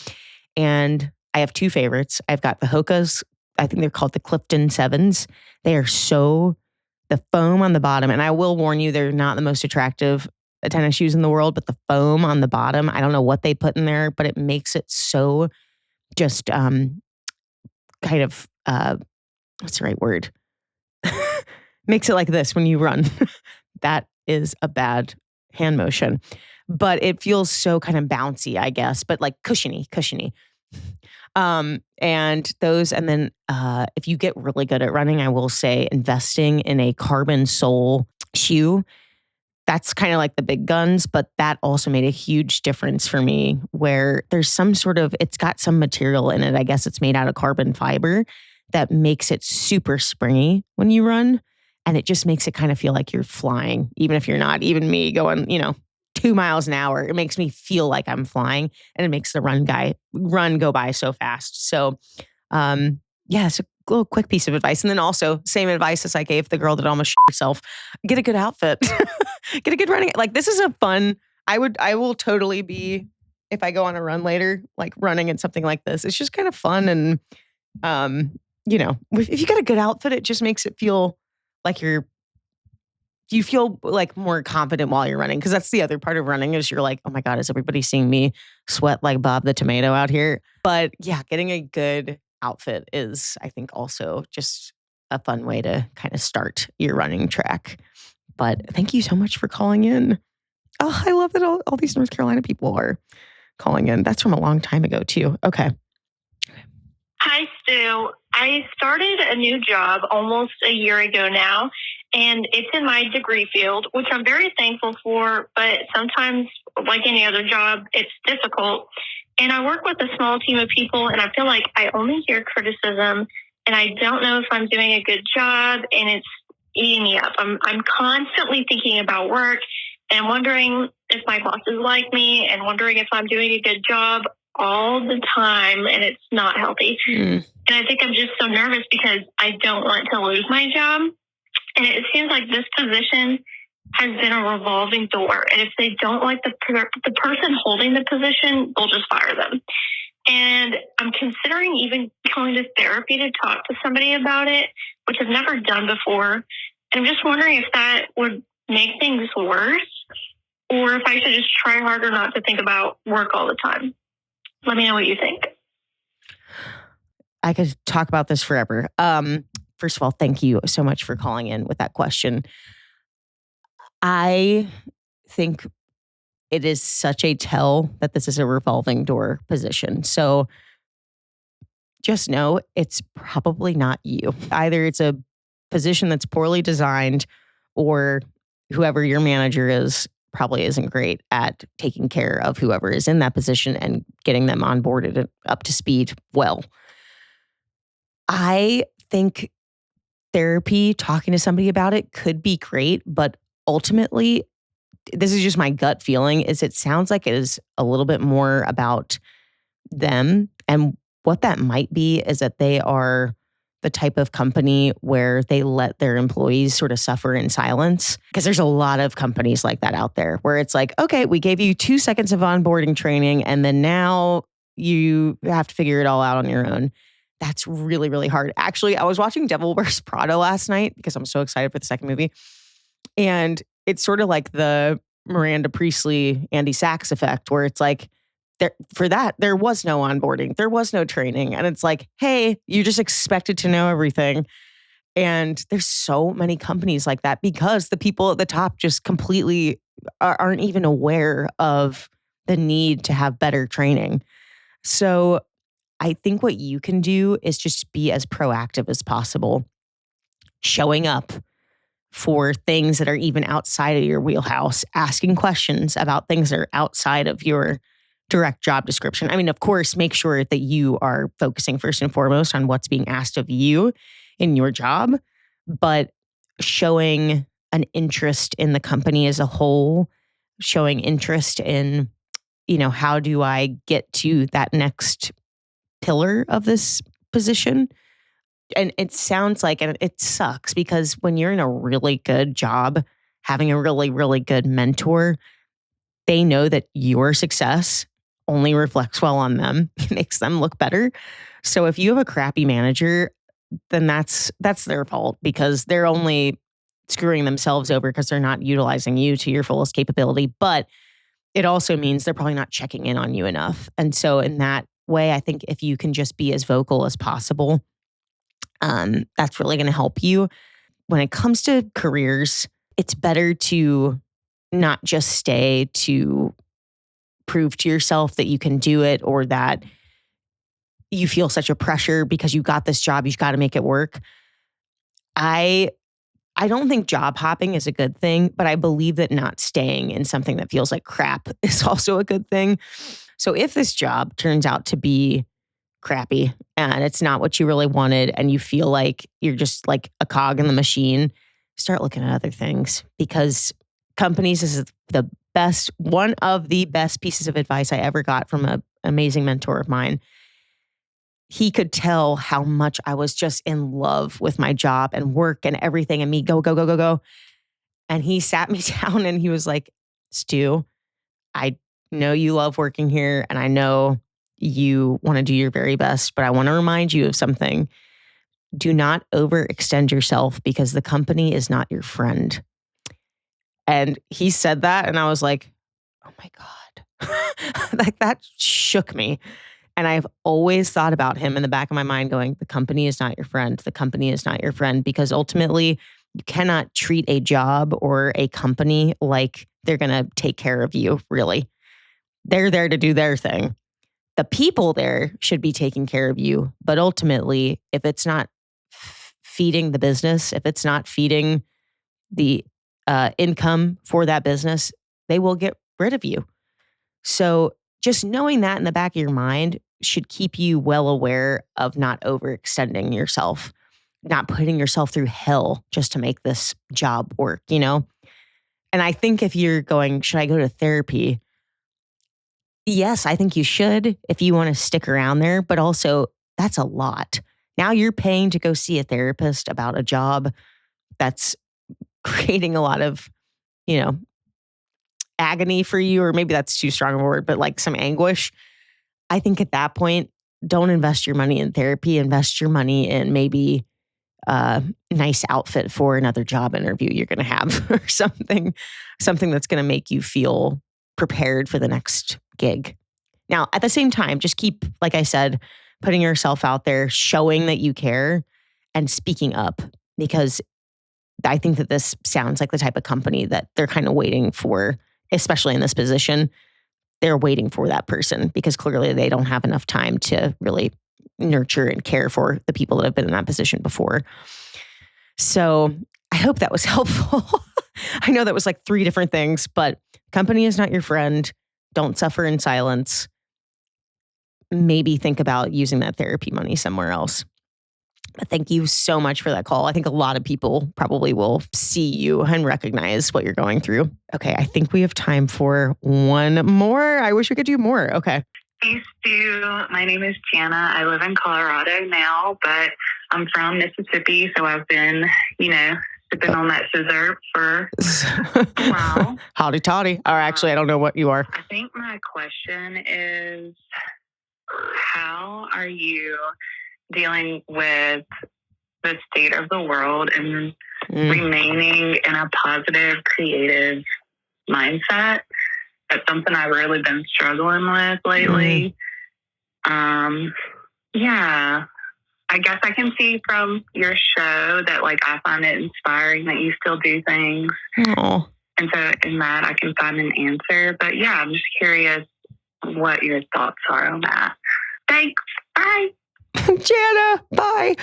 And I have two favorites. I've got the Hoka's, I think they're called the Clifton 7s. They are the foam on the bottom, and I will warn you, they're not the most attractive tennis shoes in the world, but the foam on the bottom, I don't know what they put in there, but it makes it so just kind of, what's the right word? Makes it like this when you run. That is a bad hand motion. But it feels so kind of bouncy, I guess, but like cushiony. And then if you get really good at running, I will say investing in a carbon sole shoe. That's kind of like the big guns, but that also made a huge difference for me where there's it's got some material in it. I guess it's made out of carbon fiber that makes it super springy when you run. And it just makes it kind of feel like you're flying, even if you're not. Even me going, 2 miles an hour, it makes me feel like I'm flying, and it makes the run go by so fast. So, it's a little quick piece of advice. And then also same advice as I gave the girl that almost shit herself: get a good outfit, get a good running. Like, this is a fun. I will totally be, if I go on a run later, like running in something like this. It's just kind of fun, and if you got a good outfit, it just makes it feel like you feel like more confident while you're running. Because that's the other part of running is you're like, oh my God, is everybody seeing me sweat like Bob the Tomato out here? But yeah, getting a good outfit is, I think, also just a fun way to kind of start your running track. But thank you so much for calling in. Oh, I love that all these North Carolina people are calling in. That's from a long time ago too. Okay. Hi, Stu. I started a new job almost a year ago now, and it's in my degree field, which I'm very thankful for, but sometimes, like any other job, it's difficult. And I work with a small team of people, and I feel like I only hear criticism, and I don't know if I'm doing a good job, and it's eating me up. I'm constantly thinking about work and wondering if my bosses like me and wondering if I'm doing a good job all the time, and it's not healthy. And I think I'm just so nervous because I don't want to lose my job. And it seems like this position has been a revolving door. And if they don't like the person holding the position, they'll just fire them. And I'm considering even going to therapy to talk to somebody about it, which I've never done before. And I'm just wondering if that would make things worse, or if I should just try harder not to think about work all the time. Let me know what you think. I could talk about this forever. First of all, thank you so much for calling in with that question. I think it is such a tell that this is a revolving door position. So just know it's probably not you. Either it's a position that's poorly designed, or whoever your manager is probably isn't great at taking care of whoever is in that position and getting them onboarded and up to speed well. I think therapy, talking to somebody about it could be great, but ultimately, this is just my gut feeling, is it sounds like it is a little bit more about them. And what that might be is that they are the type of company where they let their employees sort of suffer in silence. Because there's a lot of companies like that out there where it's like, okay, we gave you 2 seconds of onboarding training and then now you have to figure it all out on your own. That's really, really hard. Actually, I was watching Devil Wears Prada last night because I'm so excited for the second movie. And it's sort of like the Miranda Priestley, Andy Sachs effect, where it's like, there was no onboarding, there was no training. And it's like, hey, you're just expected to know everything. And there's so many companies like that because the people at the top just completely aren't even aware of the need to have better training. So I think what you can do is just be as proactive as possible, showing up for things that are even outside of your wheelhouse, asking questions about things that are outside of your direct job description. I mean, of course, make sure that you are focusing first and foremost on what's being asked of you in your job, but showing an interest in the company as a whole, showing interest in, how do I get to that next pillar of this position? And it sounds like, and it sucks because when you're in a really good job, having a really, really good mentor, they know that your success only reflects well on them. It makes them look better. So if you have a crappy manager, then that's their fault because they're only screwing themselves over because they're not utilizing you to your fullest capability. But it also means they're probably not checking in on you enough. And so in that way, I think if you can just be as vocal as possible, that's really going to help you. When it comes to careers, it's better to not just stay to prove to yourself that you can do it or that you feel such a pressure because you got this job, you've got to make it work. I don't think job hopping is a good thing, but I believe that not staying in something that feels like crap is also a good thing. So if this job turns out to be crappy and it's not what you really wanted and you feel like you're just like a cog in the machine, start looking at other things because companies, this is one of the best pieces of advice I ever got from an amazing mentor of mine. He could tell how much I was just in love with my job and work and everything and me go, go, go, go, go. And he sat me down and he was like, Stu, I know you love working here and I know you want to do your very best, but I want to remind you of something. Do not overextend yourself because the company is not your friend. And he said that and I was like, oh my God. Like that shook me. And I've always thought about him in the back of my mind going, the company is not your friend. The company is not your friend because ultimately you cannot treat a job or a company like they're going to take care of you, really. They're there to do their thing. The people there should be taking care of you. But ultimately, if it's not feeding the business, if it's not feeding the income for that business, they will get rid of you. So just knowing that in the back of your mind should keep you well aware of not overextending yourself, not putting yourself through hell just to make this job work, And I think if you're going, should I go to therapy? Yes, I think you should if you want to stick around there, but also that's a lot. Now you're paying to go see a therapist about a job that's creating a lot of, agony for you, or maybe that's too strong a word, but like some anguish. I think at that point, don't invest your money in therapy, invest your money in maybe a nice outfit for another job interview you're going to have or something that's going to make you feel prepared for the next gig. Now, at the same time, just keep, like I said, putting yourself out there, showing that you care and speaking up because I think that this sounds like the type of company that they're kind of waiting for, especially in this position. They're waiting for that person because clearly they don't have enough time to really nurture and care for the people that have been in that position before. So I hope that was helpful. I know that was like 3 different things, but company is not your friend. Don't suffer in silence. Maybe think about using that therapy money somewhere else. But thank you so much for that call. I think a lot of people probably will see you and recognize what you're going through. Okay, I think we have time for one more. I wish we could do more. Okay. Hey, Stu. My name is Jana. I live in Colorado now, but I'm from Mississippi, so I've been, sipping on that scissor for a while. Howdy toddy. Or actually, I don't know what you are. I think my question is, how are you dealing with the state of the world and remaining in a positive, creative mindset? That's something I've really been struggling with lately. Yeah, I guess I can see from your show that I find it inspiring that you still do things. Oh. And so in that I can find an answer. But yeah, I'm just curious what your thoughts are on that. Thanks. Bye. Jana, bye.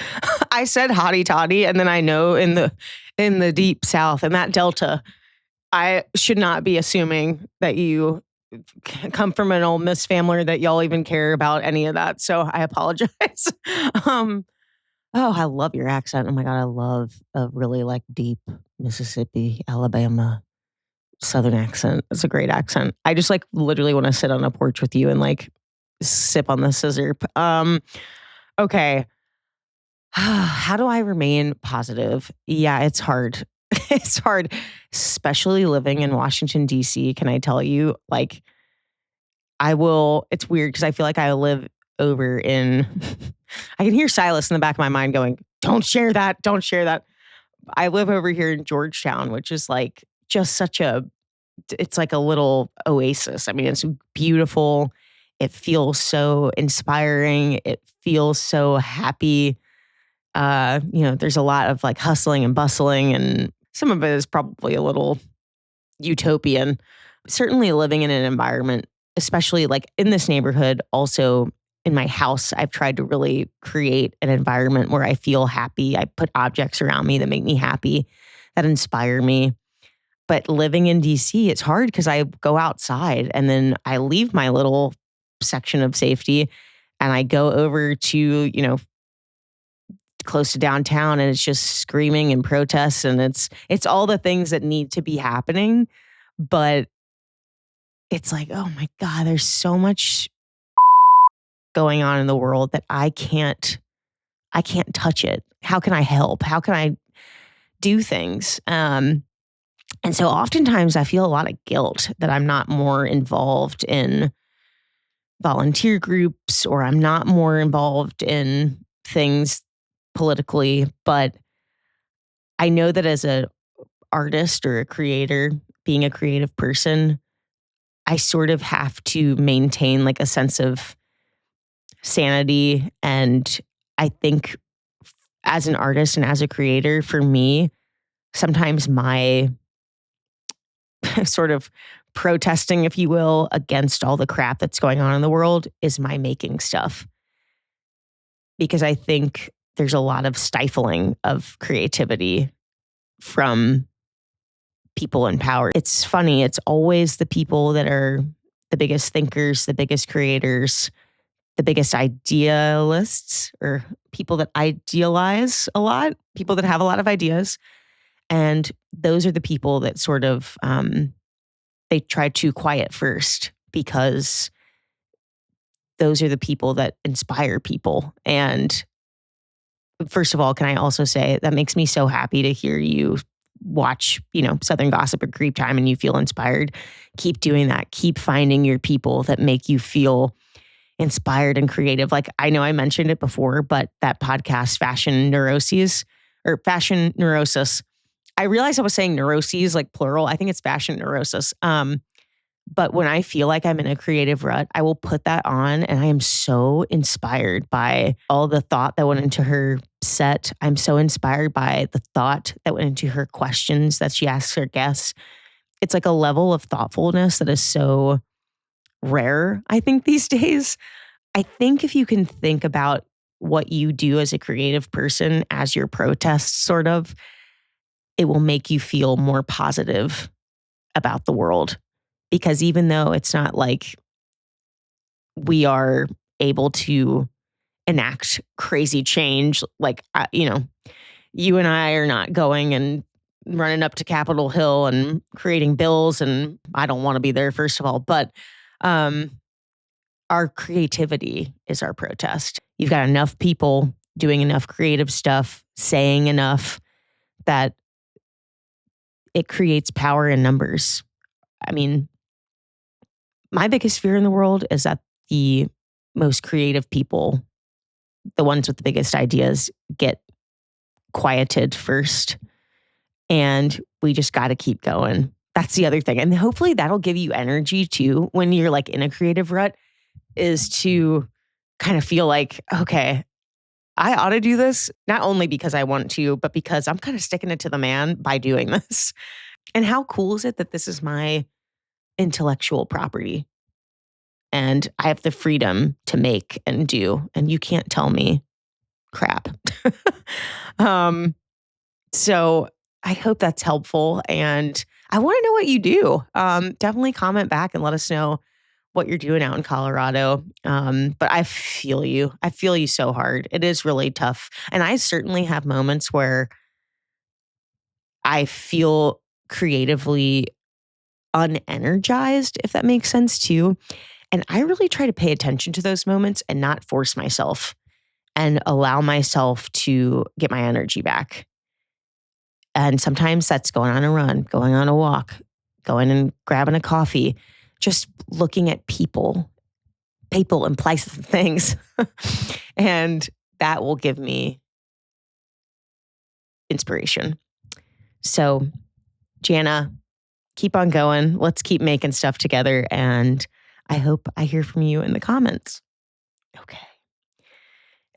I said hotty toddy, and then I know in the deep south, in that delta, I should not be assuming that you come from an Ole Miss family that y'all even care about any of that. So I apologize. Oh, I love your accent. Oh my God, I love a really deep Mississippi, Alabama, Southern accent. It's a great accent. I just literally want to sit on a porch with you and sip on the scissor. Okay. How do I remain positive? Yeah, it's hard. It's hard, especially living in Washington, D.C. Can I tell you? It's weird because I feel like I live over in, I can hear Silas in the back of my mind going, don't share that. Don't share that. I live over here in Georgetown, which is just it's like a little oasis. I mean, it's beautiful. It feels so inspiring. It feels so happy. There's a lot of hustling and bustling, and some of it is probably a little utopian. Certainly living in an environment, especially in this neighborhood, also in my house, I've tried to really create an environment where I feel happy. I put objects around me that make me happy, that inspire me. But living in DC, it's hard because I go outside and then I leave my little section of safety and I go over to, close to downtown, and it's just screaming and protests, and it's all the things that need to be happening. But it's oh my God, there's so much going on in the world that I can't touch it. How can I help? How can I do things? And so oftentimes I feel a lot of guilt that I'm not more involved in volunteer groups, or I'm not more involved in things politically. But I know that as an artist or a creator, being a creative person, I sort of have to maintain a sense of sanity. And I think as an artist and as a creator, for me, sometimes my sort of protesting, if you will, against all the crap that's going on in the world is my making stuff. Because I think there's a lot of stifling of creativity from people in power. It's funny, it's always the people that are the biggest thinkers, the biggest creators, the biggest idealists, or people that idealize a lot, people that have a lot of ideas. And those are the people that sort of, they try to quiet first, because those are the people that inspire people. And first of all, can I also say that makes me so happy to hear you watch, Southern Gossip or Creep Time and you feel inspired. Keep doing that. Keep finding your people that make you feel inspired and creative. I know I mentioned it before, but that podcast, Fashion Neurosis, I realized I was saying neuroses, plural. I think it's fashion neurosis. But when I feel like I'm in a creative rut, I will put that on, and I am so inspired by all the thought that went into her set. I'm so inspired by the thought that went into her questions that she asks her guests. It's a level of thoughtfulness that is so rare, I think, these days. I think if you can think about what you do as a creative person as your protest, sort of, it will make you feel more positive about the world. Because even though it's not we are able to enact crazy change. Like, you and I are not going and running up to Capitol Hill and creating bills. And I don't want to be there, first of all. But our creativity is our protest. You've got enough people doing enough creative stuff, saying enough that it creates power in numbers. I mean, my biggest fear in the world is that the most creative people, the ones with the biggest ideas, get quieted first. And we just got to keep going. That's the other thing. And hopefully that'll give you energy too when you're like in a creative rut, is to kind of feel like, okay, I ought to do this, not only because I want to, but because I'm kind of sticking it to the man by doing this. And how cool is it that this is my intellectual property and I have the freedom to make and do, and you can't tell me crap. So I hope that's helpful, and I want to know what you do. Definitely comment back and let us know what you're doing out in Colorado. But I feel you. I feel you so hard. It is really tough. And I certainly have moments where I feel creatively unenergized, if that makes sense too. And I really try to pay attention to those moments and not force myself and allow myself to get my energy back. And sometimes that's going on a run, going on a walk, going and grabbing a coffee, just looking at people and places and things. And that will give me inspiration. So, Jana, keep on going. Let's keep making stuff together. And I hope I hear from you in the comments. Okay.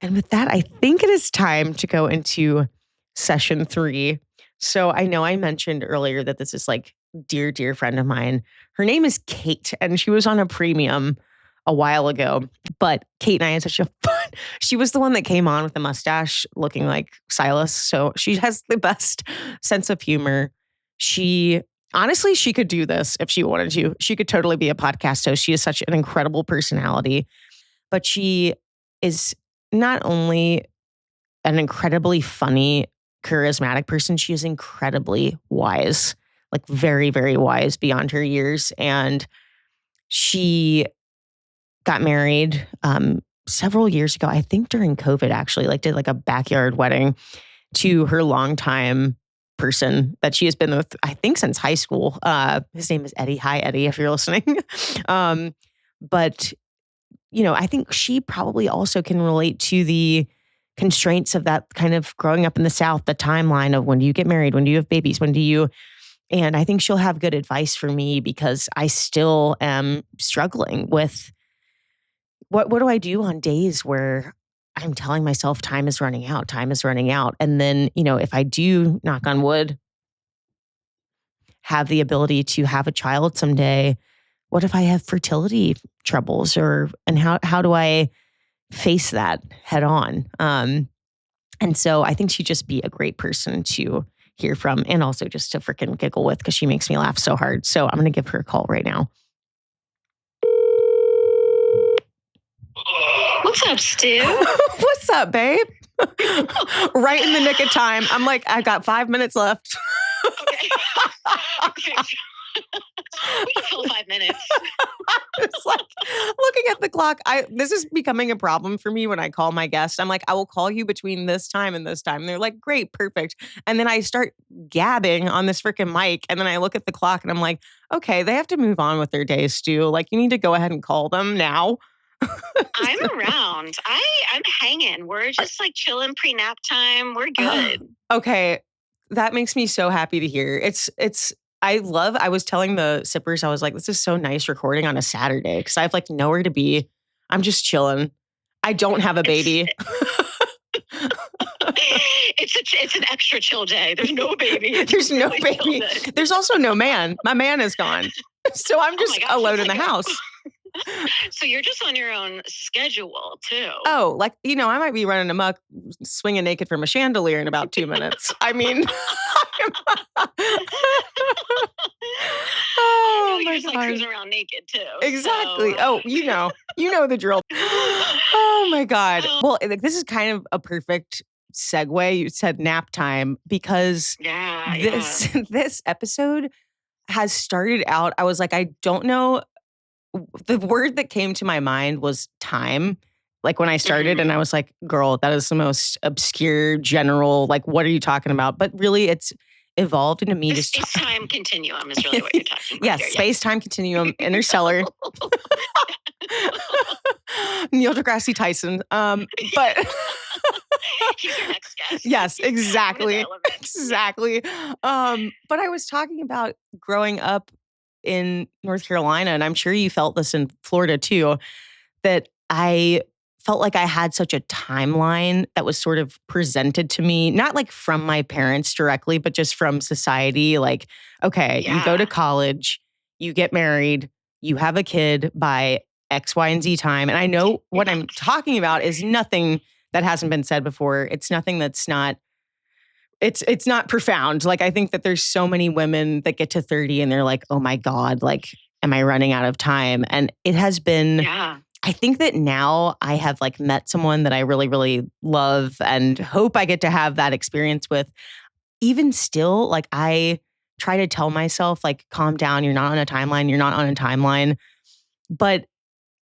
And with that, I think it is time to go into session 3. So I know I mentioned earlier that this is like dear, dear friend of mine. Her name is Kate, and she was on a premium a while ago. But Kate and I had such a fun. She was the one that came on with the mustache looking like Silas. So she has the best sense of humor. Honestly, she could do this if she wanted to. She could totally be a podcast host. She is such an incredible personality. But she is not only an incredibly funny, charismatic person, she is incredibly wise, like very, very wise beyond her years. And she got married several years ago, I think during COVID, actually, like did like a backyard wedding to her longtime person that she has been with, I think, since high school. His name is Eddie. Hi, Eddie, if you're listening. But, I think she probably also can relate to the constraints of that kind of growing up in the South, the timeline of when do you get married, when do you have babies, and I think she'll have good advice for me because I still am struggling with what do I do on days where I'm telling myself time is running out. And then, if I do, knock on wood, have the ability to have a child someday, what if I have fertility troubles and how do I face that head on? And so I think she'd just be a great person to hear from and also just to freaking giggle with because she makes me laugh so hard. So I'm going to give her a call right now. What's up, Stu? What's up, babe? Right in the nick of time. I'm like, I got 5 minutes left. Okay. We can fill 5 minutes. It's like looking at the clock. This is becoming a problem for me when I call my guest. I'm like, I will call you between this time and this time. And they're like, great, perfect. And then I start gabbing on this freaking mic. And then I look at the clock and I'm like, okay, they have to move on with their day, Stu. Like, you need to go ahead and call them now. I'm around. I'm hanging. We're just like chilling pre-nap time. We're good. Okay. That makes me so happy to hear. I was telling the sippers, I was like, this is so nice recording on a Saturday because I have like nowhere to be. I'm just chilling. I don't have a baby. It's an extra chill day. There's no baby. There's no baby. There's also no man. My man is gone. So I'm just alone in the house. So you're just on your own schedule too. Oh, like, I might be running amok, swinging naked from a chandelier in about 2 minutes. I mean, oh I know my you're just like God. cruising around naked too. Exactly. So. Oh, you know the drill. Oh my God. Oh, Well, like, this is kind of a perfect segue. You said nap time because yeah, this this episode has started out. I was like, I don't know. The word that came to my mind was time. Like when I started, and I was like, girl, that is the most obscure, general, like, what are you talking about? But really, it's evolved into me The just space-time continuum is really what you're talking about yes, here. space-time continuum, interstellar. Neil deGrasse Tyson. But He's your next guest. yes, exactly. Element. Exactly. But I was talking about growing up in North Carolina, and I'm sure you felt this in Florida too, that I felt like I had such a timeline that was sort of presented to me, not like from my parents directly, but just from society. Like, okay, you go to college, you get married, you have a kid by X, Y, and Z time. And I know what I'm talking about is nothing that hasn't been said before. It's nothing that's not it's not profound. Like I think that there's so many women that get to 30 and they're like, "Oh my God, like am I running out of time?" And it has been I think that now I have like met someone that I really, really love and hope I get to have that experience with. Even still, like I try to tell myself, like, calm down, you're not on a timeline, you're not on a timeline. But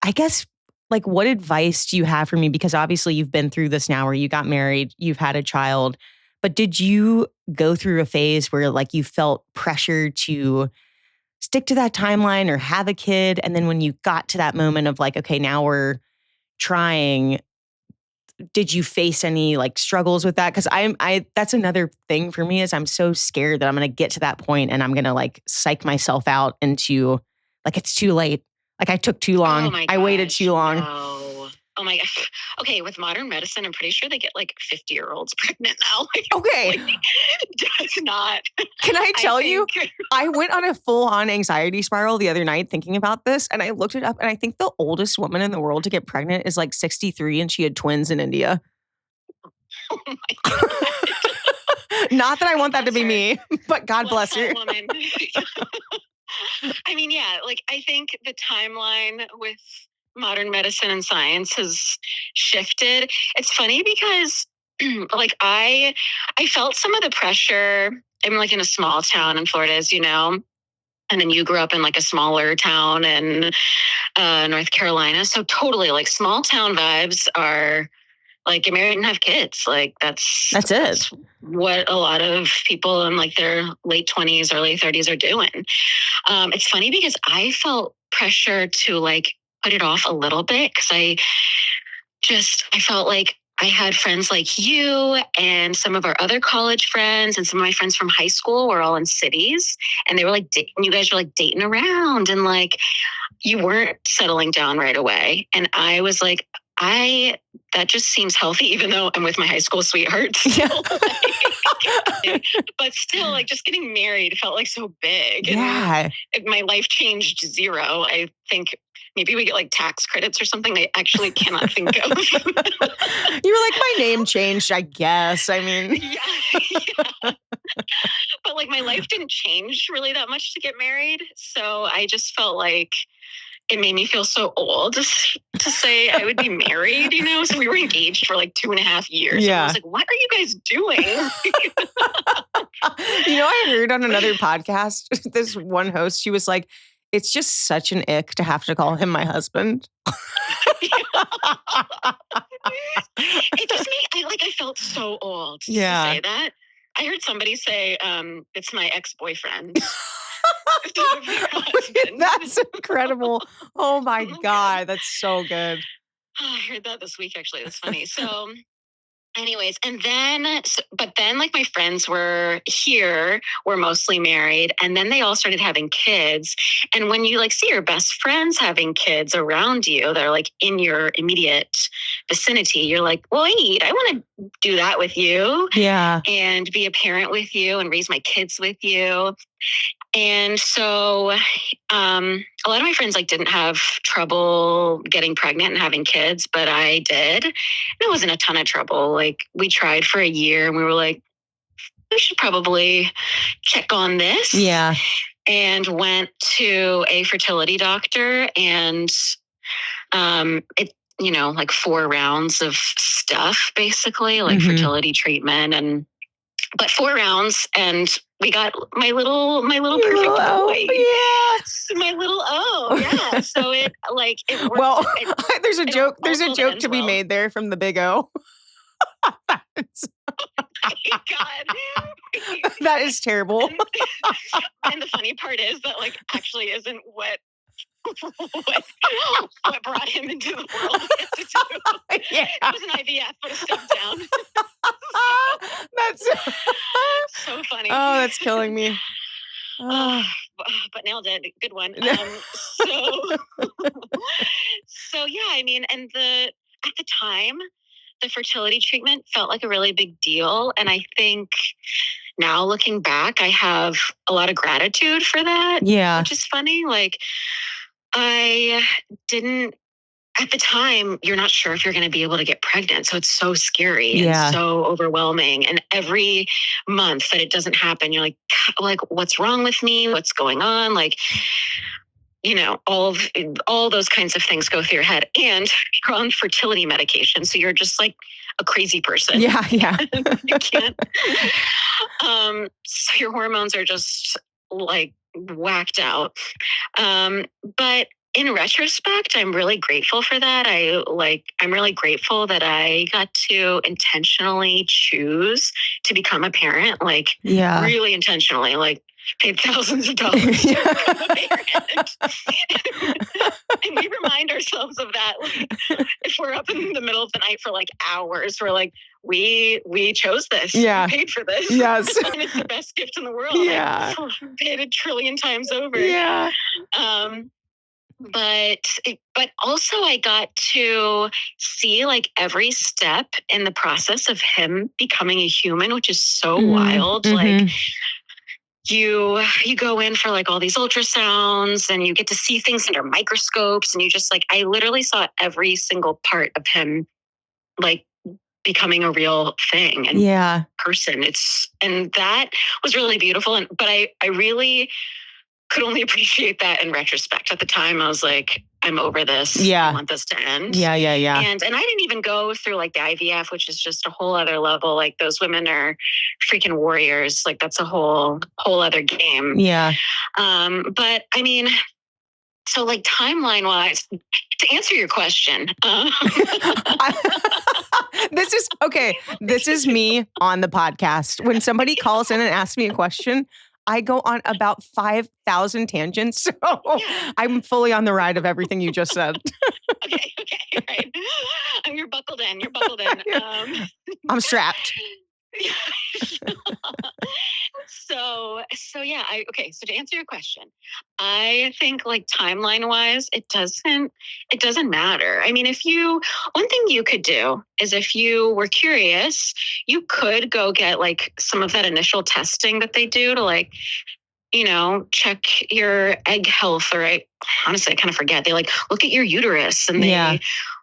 I guess, like, what advice do you have for me? Because obviously you've been through this now where you got married, you've had a child, but did you go through a phase where like you felt pressure to stick to that timeline or have a kid? And then when you got to that moment of like, okay, now we're trying, did you face any like struggles with that? Cause that's another thing for me is I'm so scared that I'm going to get to that point and I'm going to like psych myself out into like, it's too late. Like I took too long. Oh my I waited gosh, too long. no. Oh my gosh. Okay, with modern medicine, I'm pretty sure they get like 50-year-olds pregnant now. Okay. Does not. Can I tell you? think- I went on a full-on anxiety spiral the other night thinking about this, and I looked it up, and I think the oldest woman in the world to get pregnant is like 63, and she had twins in India. Oh my God. Not that I want that to be her. me, but God bless her. that woman. I mean, yeah, like I think the timeline with modern medicine and science has shifted. It's funny because like I felt some of the pressure. I'm like in a small town in Florida, as you know. And then you grew up in like a smaller town in North Carolina. So totally like small town vibes are like get married and have kids. Like that's what a lot of people in like their late 20s, early 30s are doing. It's funny because I felt pressure to like put it off a little bit because I felt like I had friends like you and some of our other college friends and some of my friends from high school were all in cities and they were like, you guys were like dating around and like you weren't settling down right away. And I was like, that just seems healthy, even though I'm with my high school sweetheart. Still, but still, like just getting married felt like so big. Yeah. And my life changed zero. I think maybe we get like tax credits or something. I actually cannot think of. You were like, my name changed, I guess. I mean, yeah. But like my life didn't change really that much to get married. So I just felt like it made me feel so old to say I would be married, you know? So we were engaged for like 2.5 years. Yeah. And I was like, what are you guys doing? I heard on another podcast, this one host, she was like, it's just such an ick to have to call him my husband. It just made, I felt so old to say that. I heard somebody say, it's my ex-boyfriend. That's incredible. Oh my God. That's so good. I heard that this week, actually. That's funny. So anyways, but then like my friends were mostly married and then they all started having kids. And when you like see your best friends having kids around you, they're like in your immediate vicinity, you're like, well, wait, I want to do that with you. Yeah. And be a parent with you and raise my kids with you. And so a lot of my friends like didn't have trouble getting pregnant and having kids, but I did. And it wasn't a ton of trouble. Like we tried for a year and we were like, we should probably check on this. Yeah. And went to a fertility doctor, and it, like 4 rounds of stuff, basically, like fertility treatment, but 4 rounds, and we got my little perfect boy. Yeah. My little yeah. So it worked. Well, there's a joke to be made there from the big O. God. That is terrible. And the funny part is that actually isn't what brought him into the world. Yeah. It was an IVF, but a step down. That's so funny. Oh, that's killing me. But nailed it. Good one. So yeah, I mean, and at the time, the fertility treatment felt like a really big deal. And I think now looking back, I have a lot of gratitude for that. Yeah. Which is funny. I didn't, at the time, you're not sure if you're going to be able to get pregnant. So it's so scary and so overwhelming. And every month that it doesn't happen, you're like, what's wrong with me? What's going on? All those kinds of things go through your head, and you're on fertility medication. So you're just like a crazy person. Yeah. Yeah. You can't. So your hormones are just whacked out. But in retrospect, I'm really grateful for that. I'm really grateful that I got to intentionally choose to become a parent. Really intentionally, paid thousands of dollars to become a parent. And we remind ourselves of that. If we're up in the middle of the night for hours, we're like, we chose this. Yeah. We paid for this. Yes. And it's the best gift in the world. Yeah. I paid 1 trillion times over. Yeah. But also I got to see every step in the process of him becoming a human, which is so wild. You go in for all these ultrasounds, and you get to see things under microscopes, and you just I literally saw every single part of him becoming a real thing and person. And that was really beautiful. But I really could only appreciate that in retrospect. At the time, I was like, I'm over this. Yeah. I want this to end. Yeah. And I didn't even go through the IVF, which is just a whole other level. Those women are freaking warriors. That's a whole other game. Yeah. But I mean, so timeline wise, to answer your question, This is me on the podcast. When somebody calls in and asks me a question, I go on about 5,000 tangents. So I'm fully on the ride of everything you just said. Okay, right. You're buckled in. I'm strapped. So yeah, so to answer your question, I think timeline wise, it doesn't matter. I mean, one thing you could do is, if you were curious, you could go get some of that initial testing that they do to check your egg health, or honestly, I kind of forget. They look at your uterus, and they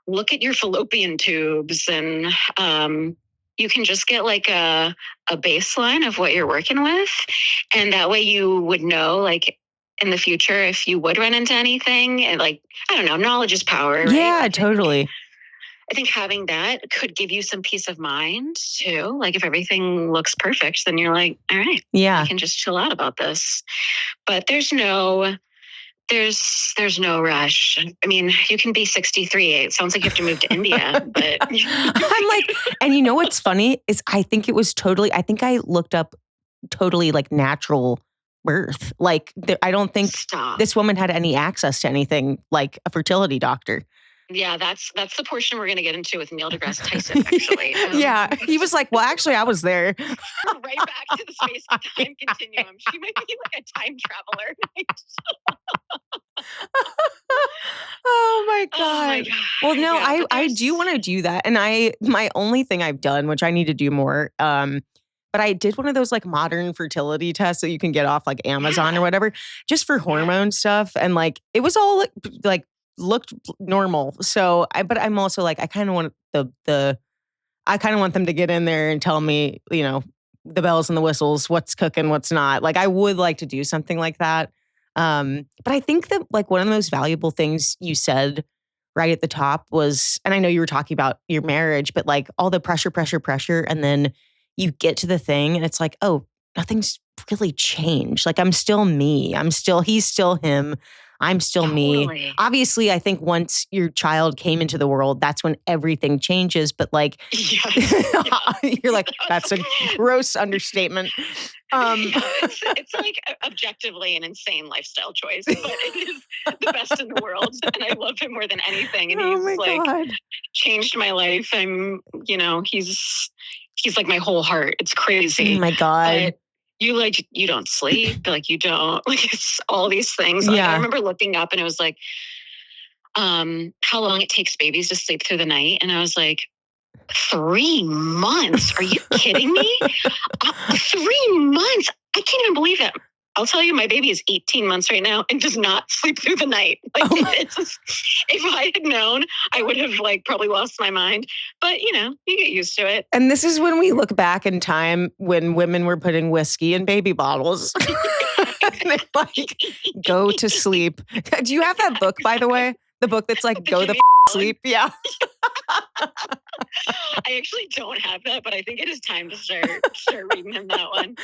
look at your fallopian tubes, and you can just get a baseline of what you're working with. And that way you would know, in the future, if you would run into anything, and I don't know, knowledge is power. Right? Yeah, totally. I think having that could give you some peace of mind too. If everything looks perfect, then you're like, all right, I can just chill out about this. But there's no rush. I mean, you can be 63. It sounds like you have to move to India, but I'm and you know what's funny is I think I looked up totally natural birth. I don't think this woman had any access to anything like a fertility doctor. Yeah, that's the portion we're going to get into with Neil deGrasse Tyson, actually. Yeah, he was like, well, actually, I was there. Right back to the space-time continuum. She might be a time traveler. Oh my God. Well, no, I do want to do that. And my only thing I've done, which I need to do more, but I did one of those like modern fertility tests that you can get off like Amazon or whatever, just for hormone stuff. And like, it was all like looked normal. So but I'm also like, I kind of want I kind of want them to get in there and tell me, the bells and the whistles, what's cooking, what's not. Like, I would like to do something like that. But I think that like one of the most valuable things you said right at the top was, and I know you were talking about your marriage, but like all the pressure. And then you get to the thing and it's like, oh, nothing's really changed. Like, I'm still me. He's still him. I'm still me. Obviously, I think once your child came into the world, that's when everything changes. But like, you're like, that's a gross understatement. It's like objectively an insane lifestyle choice, but it is the best in the world. And I love him more than anything. And he's like changed my life. He's like my whole heart. It's crazy. Oh my God. But you don't sleep, like you don't, like it's all these things. Like, I remember looking up and it was like, how long it takes babies to sleep through the night. And I was like, 3 months? Are you kidding me? 3 months? I can't even believe it. I'll tell you, my baby is 18 months right now and does not sleep through the night. Like, if I had known, I would have like probably lost my mind. But you get used to it. And this is when we look back in time when women were putting whiskey in baby bottles. And like, go to sleep. Do you have that book, by the way? The book that's like, go the sleep? Yeah. I actually don't have that, but I think it is time to start reading him that one.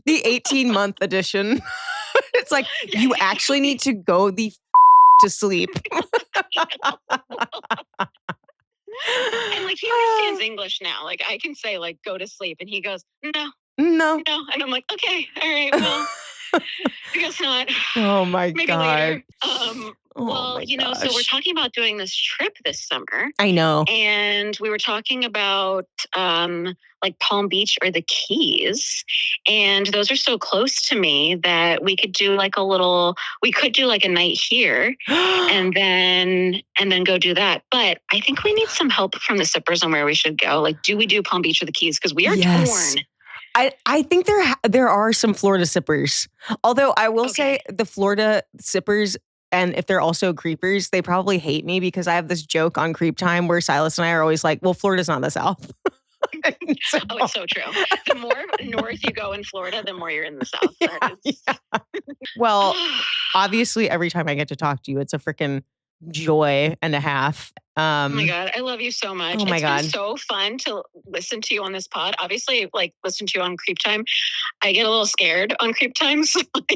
The 18-month edition. It's like, you actually need to go to sleep. And like, he understands English now. Like, I can say like, go to sleep. And he goes, no. And I'm like, okay, all right, well, I guess not. Oh my Maybe God. later. So we're talking about doing this trip this summer. I know. And we were talking about like Palm Beach or the Keys. And those are so close to me that we could do like a night here and then go do that. But I think we need some help from the sippers on where we should go. Like, do we do Palm Beach or the Keys? Because we are torn. I think there are some Florida sippers. Although I will say the Florida sippers, and if they're also creepers, they probably hate me because I have this joke on Creep Time where Silas and I are always like, well, Florida's not the South. Oh, it's so true. The more north you go in Florida, the more you're in the South. Well, obviously, every time I get to talk to you, it's a freaking joy and a half. Oh my God, I love you so much. Oh my God. Been so fun to listen to you on this pod. Obviously, like listen to you on Creep Time. I get a little scared on Creep Times. But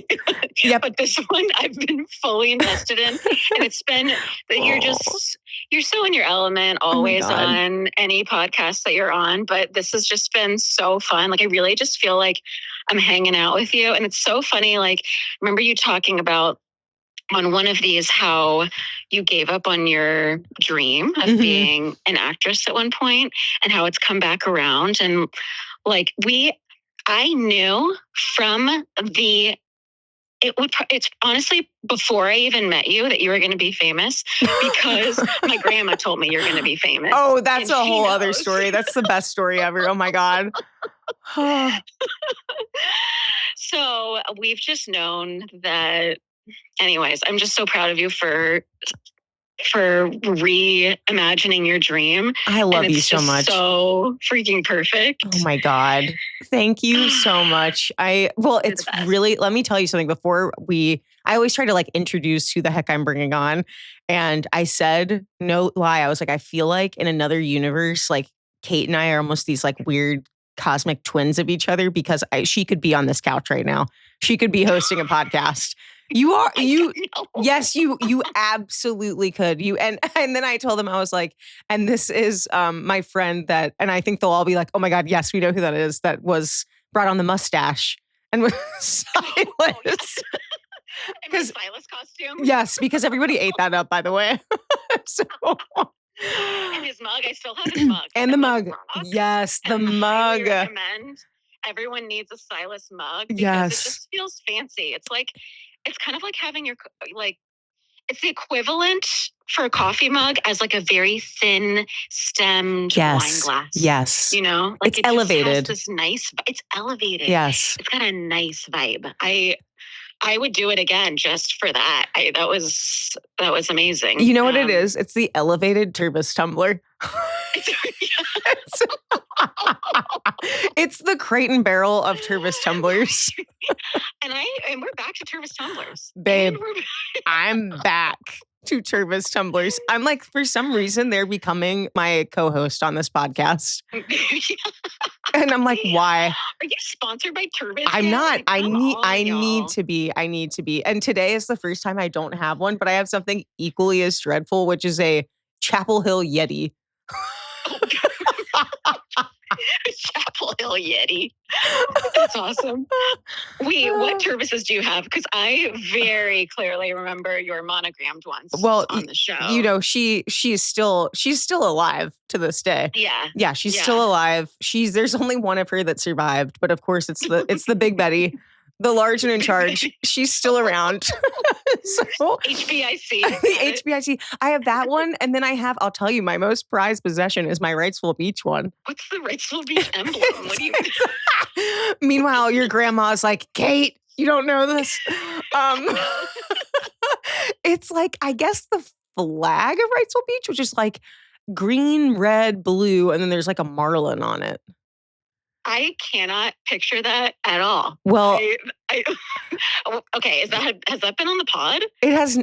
this one I've been fully invested in. And it's been that you're so in your element always on any podcast that you're on. But this has just been so fun. Like, I really just feel like I'm hanging out with you. And it's so funny. Like, remember you talking about on one of these how you gave up on your dream of being an actress at one point and how it's come back around. And like I knew from it's honestly before I even met you that you were going to be famous because my grandma told me you're going to be famous. Oh, that's a whole other story. That's the best story ever. Oh my God. So we've just known that. Anyways, I'm just so proud of you for reimagining your dream. I love you so much. So freaking perfect. Oh my God. Thank you so much. It's really, let me tell you something I always try to like introduce who the heck I'm bringing on. And I said, no lie, I was like, I feel like in another universe, like Kate and I are almost these like weird cosmic twins of each other because she could be on this couch right now. She could be hosting a podcast. Yes, you absolutely could. And then I told them, I was like, and this is my friend and I think they'll all be like, oh my God, yes, we know who that is. That was brought on the mustache and was Silas. And Silas costume. Yes, because everybody ate that up, by the way. And his mug, I still have his mug. And the mug. Yes, the mug. I recommend everyone needs a Silas mug because it just feels fancy. It's kind of like having It's the equivalent for a coffee mug as like a very thin stemmed wine glass. Yes. You know, like it's elevated. Just has this nice, it's elevated. Yes. It's got a nice vibe. I would do it again just for that. That was amazing. You know what it is? It's the elevated Turbis tumbler. It's the crate and barrel of Turbis tumblers. and we're back to Turbis tumblers. Babe, I'm back to Turbis tumblers. I'm like, for some reason, they're becoming my co-host on this podcast. And I'm like, why? Are you sponsored by Turbis? I'm not. Like, I need to be. And today is the first time I don't have one, but I have something equally as dreadful, which is a Chapel Hill Yeti. Chapel Hill Yeti. That's awesome. What Turbises do you have? Because I very clearly remember your monogrammed ones on the show. You know, she's still alive to this day. Yeah. She's still alive. There's only one of her that survived, but of course it's the Big Betty. The large and in charge. She's still around. So HBIC. The HBIC. I have that one. And then I'll tell you, my most prized possession is my Wrightsville Beach one. What's the Wrightsville Beach emblem? What do you Meanwhile, your grandma's like, Kate, you don't know this. It's like, I guess the flag of Wrightsville Beach, which is like green, red, blue, and then there's like a marlin on it. I cannot picture that at all. Well, okay. Has that been on the pod? It has.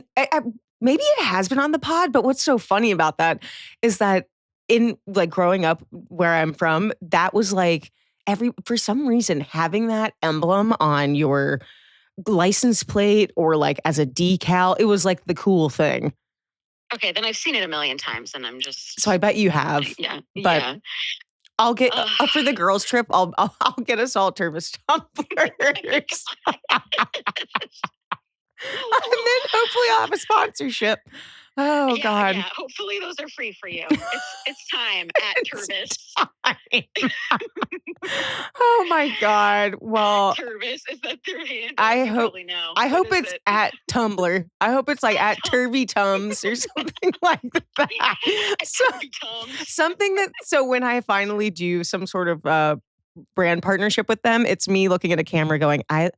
Maybe it has been on the pod, but what's so funny about that is that in like growing up where I'm from, that was like for some reason, having that emblem on your license plate or like as a decal, it was like the cool thing. Okay, then I've seen it a million times and I'm just... So I bet you have. Yeah. But yeah. I'll get for the girls trip. I'll get us all Turbis tumblers, and then hopefully I'll have a sponsorship. Oh God! Yeah. Hopefully those are free for you. It's time at Turbis. Oh my God! Well, Turbis, is that their handle? I hope it's at Tumblr. I hope it's like at Turvy Tums or something like that. Something that. So when I finally do some sort of brand partnership with them, it's me looking at a camera going, I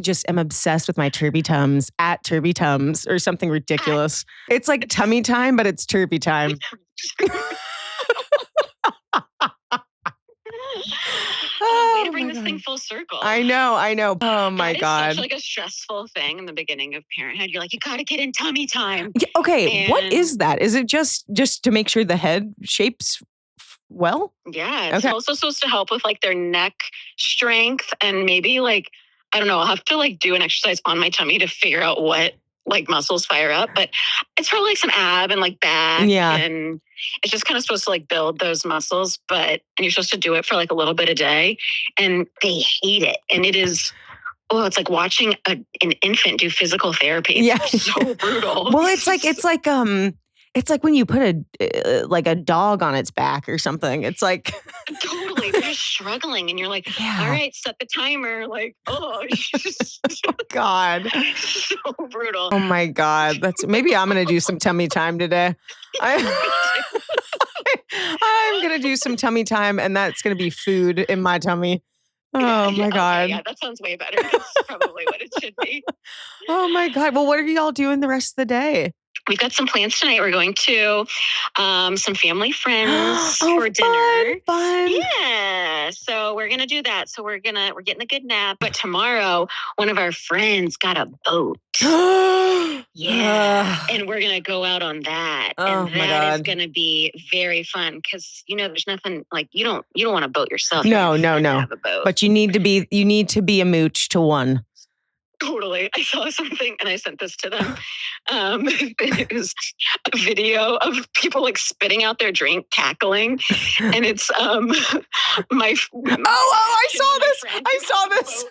just am obsessed with my Turvy Tums at Turvy Tums or something ridiculous. It's like tummy time, but it's Turvy time. Way to bring this thing full circle. I know. Oh my God. It's such like a stressful thing in the beginning of parenthood. You're like, you got to get in tummy time. Yeah, okay. What is that? Is it just to make sure the head shapes well? Yeah. It's also supposed to help with like their neck strength and maybe like, I don't know, I'll have to like do an exercise on my tummy to figure out what like muscles fire up, but it's probably like some ab and like back. Yeah. And it's just kind of supposed to like build those muscles, and you're supposed to do it for like a little bit a day and they hate it. And it is, it's like watching an infant do physical therapy. Yeah. It's so brutal. Well, it's like when you put a dog on its back or something. It's like totally, they're just struggling, and you're like, all right, set the timer. Like, oh God, so brutal. Oh my God, maybe I'm gonna do some tummy time today. I'm gonna do some tummy time, and that's gonna be food in my tummy. Oh my God. Okay, yeah, that sounds way better. That's probably what it should be. Oh my God. Well, what are y'all doing the rest of the day? We've got some plans tonight. We're going to some family friends for dinner. Fun. Yeah. So we're gonna do that. So we're getting a good nap. But tomorrow, one of our friends got a boat. Yeah. And we're gonna go out on that. Oh and that is gonna be very fun because there's nothing like you don't want to boat yourself. No. Have a boat. But you need to be a mooch to one. Totally. I saw something and I sent this to them. It was a video of people like spitting out their drink, cackling. And it's I saw this. I saw this.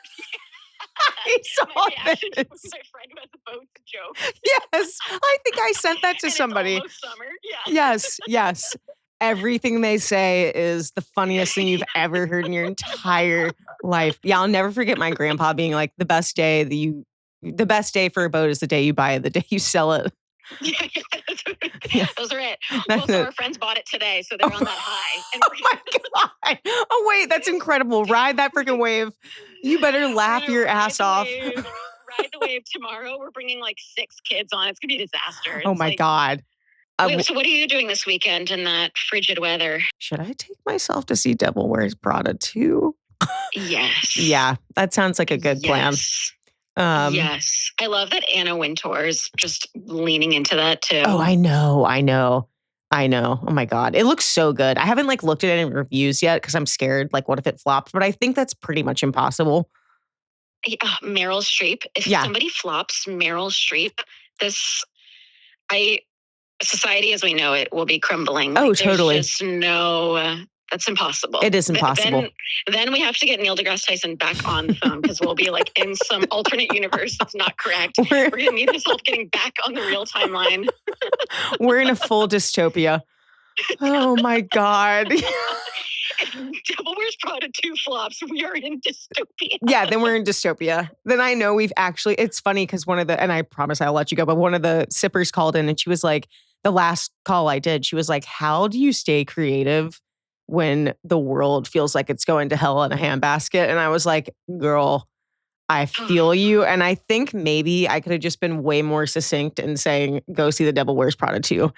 My friend who has a boat joke. Yes. I think I sent that to somebody. It's almost summer. Yeah. Yes. Everything they say is the funniest thing you've ever heard in your entire life. Yeah, I'll never forget my grandpa being like, the best day for a boat is the day you buy it, the day you sell it. Yeah. Those are it. Most of our friends bought it today, so they're on that high. And oh my God. Oh, wait, that's incredible. Ride that freaking wave. You better laugh your ass off. Ride the wave tomorrow. We're bringing like 6 kids on. It's going to be a disaster. Oh my God. Wait, so what are you doing this weekend in that frigid weather? Should I take myself to see Devil Wears Prada too? Yes. Yeah, that sounds like a good plan. Yes. I love that Anna Wintour is just leaning into that too. Oh, I know. Oh my God. It looks so good. I haven't like looked at any reviews yet because I'm scared. Like, what if it flops? But I think that's pretty much impossible. Meryl Streep. If somebody flops Meryl Streep, society as we know it will be crumbling. Oh, totally. There's just no, that's impossible. It is impossible. Then we have to get Neil deGrasse Tyson back on the phone because we'll be like in some alternate universe that's not correct. We're going to need his help getting back on the real timeline. We're in a full dystopia. Oh my God. If Devil Wears Prada 2 flops, we are in dystopia. Yeah, then we're in dystopia. Then I know it's funny because and I promise I'll let you go, but one of the sippers called in and she was like, the last call I did, she was like, how do you stay creative when the world feels like it's going to hell in a handbasket? And I was like, girl, I feel you. And I think maybe I could have just been way more succinct in saying, go see The Devil Wears Prada 2.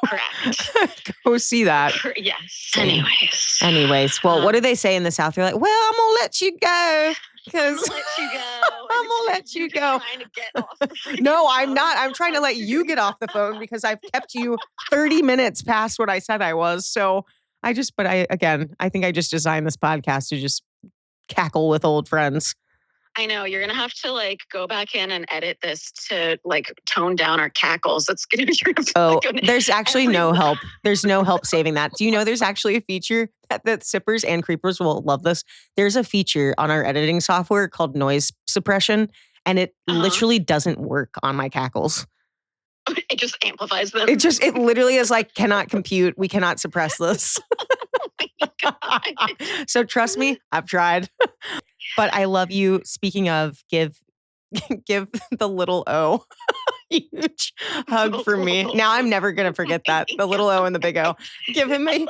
Correct. Go see that. Yes. Anyways. Well, what do they say in the South? They're like, well, I'm going to let you go. I'm going to let you go. No, I'm not. I'm trying to let you get off the phone because I've kept you 30 minutes past what I said I was. So I think I just designed this podcast to just cackle with old friends. I know you're going to have to like go back in and edit this to like tone down our cackles. That's going to be there's actually no help. There's no help saving that. Do you know there's actually a feature that sippers and creepers will love this? There's a feature on our editing software called noise suppression, and it literally doesn't work on my cackles. It just amplifies them. It literally is like, cannot compute. We cannot suppress this. So trust me, I've tried. But I love you. Speaking of, give the little O a huge hug for me. Now I'm never going to forget that. The little O and the big O. Give him a huge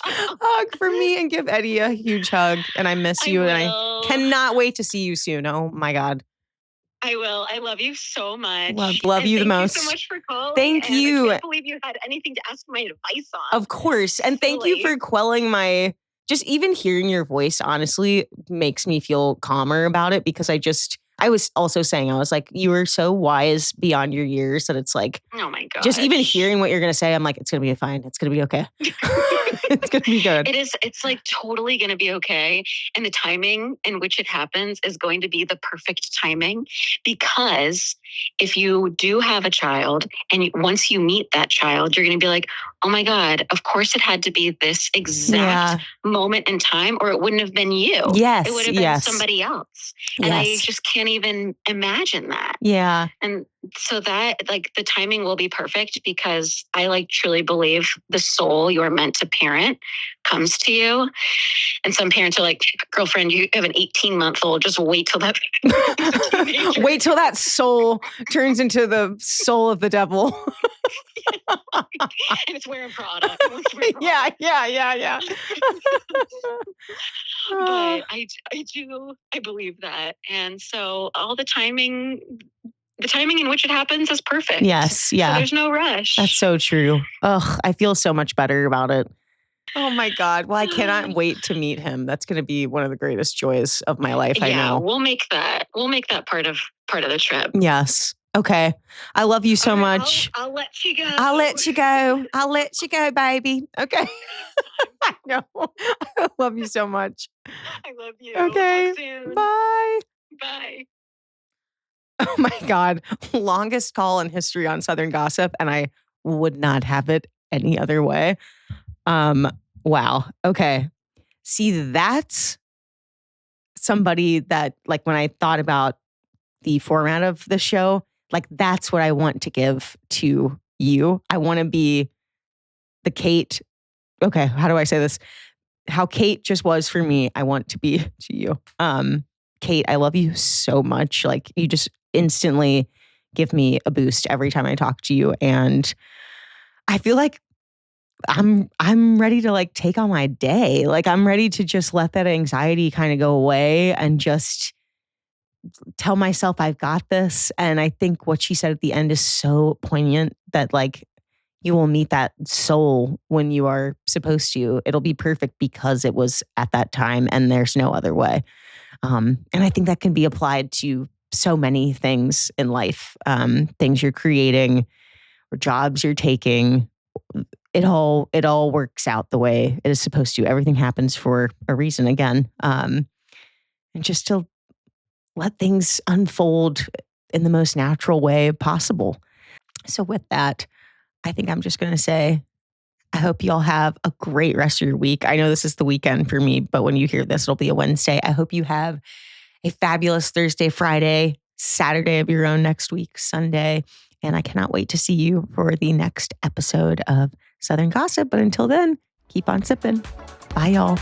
hug for me and give Eddie a huge hug. And I miss you. And I cannot wait to see you soon. Oh my God. I will. I love you so much. Love you the most. Thank you so much for calling. Thank you. I can't believe you had anything to ask my advice on. Of course. And thank you for quelling just even hearing your voice, honestly, makes me feel calmer about it because I was also saying, I was like, you were so wise beyond your years that it's like, oh my God. Just even hearing what you're going to say, I'm like, it's going to be fine. It's going to be okay. It's going to be good. It's like totally going to be okay. And the timing in which it happens is going to be the perfect timing because if you do have a child and once you meet that child, you're going to be like, oh my God, of course it had to be this exact moment in time or it wouldn't have been you. Yes. It would have been somebody else. And I just can't even imagine that. Yeah. And so that like the timing will be perfect because I like truly believe the soul you're meant to parent comes to you. And some parents are like, girlfriend, you have an 18-month-old. Just wait till that. Wait till that soul turns into the soul of the devil. And it's wearing Prada. Yeah. But I believe that. And so all the timing in which it happens is perfect. Yes. Yeah. So there's no rush. That's so true. Ugh, I feel so much better about it. Oh my God. Well, I cannot wait to meet him. That's going to be one of the greatest joys of my life. I know. We'll make that part of the trip. Yes. Okay. I love you so much. I'll let you go. I'll let you go, baby. Okay. I know. I love you so much. I love you. Okay. Talk soon. Bye. Bye. Oh my God. Longest call in history on Southern Gossip, and I would not have it any other way. Wow. Okay. See, that's somebody that, like, when I thought about the format of the show, like, that's what I want to give to you. I want to be the Kate. Okay. How do I say this? How Kate just was for me, I want to be to you. Kate, I love you so much. Like, you just instantly give me a boost every time I talk to you. And I feel like I'm ready to like take on my day. Like I'm ready to just let that anxiety kind of go away and just tell myself I've got this. And I think what she said at the end is so poignant that like you will meet that soul when you are supposed to. It'll be perfect because it was at that time and there's no other way. And I think that can be applied to so many things in life, things you're creating or jobs you're taking. It all works out the way it is supposed to. Everything happens for a reason again. And just to let things unfold in the most natural way possible. So with that, I think I'm just going to say, I hope you all have a great rest of your week. I know this is the weekend for me, but when you hear this, it'll be a Wednesday. I hope you have a fabulous Thursday, Friday, Saturday of your own next week, Sunday. And I cannot wait to see you for the next episode of Southern Gossip. But until then, keep on sipping. Bye, y'all.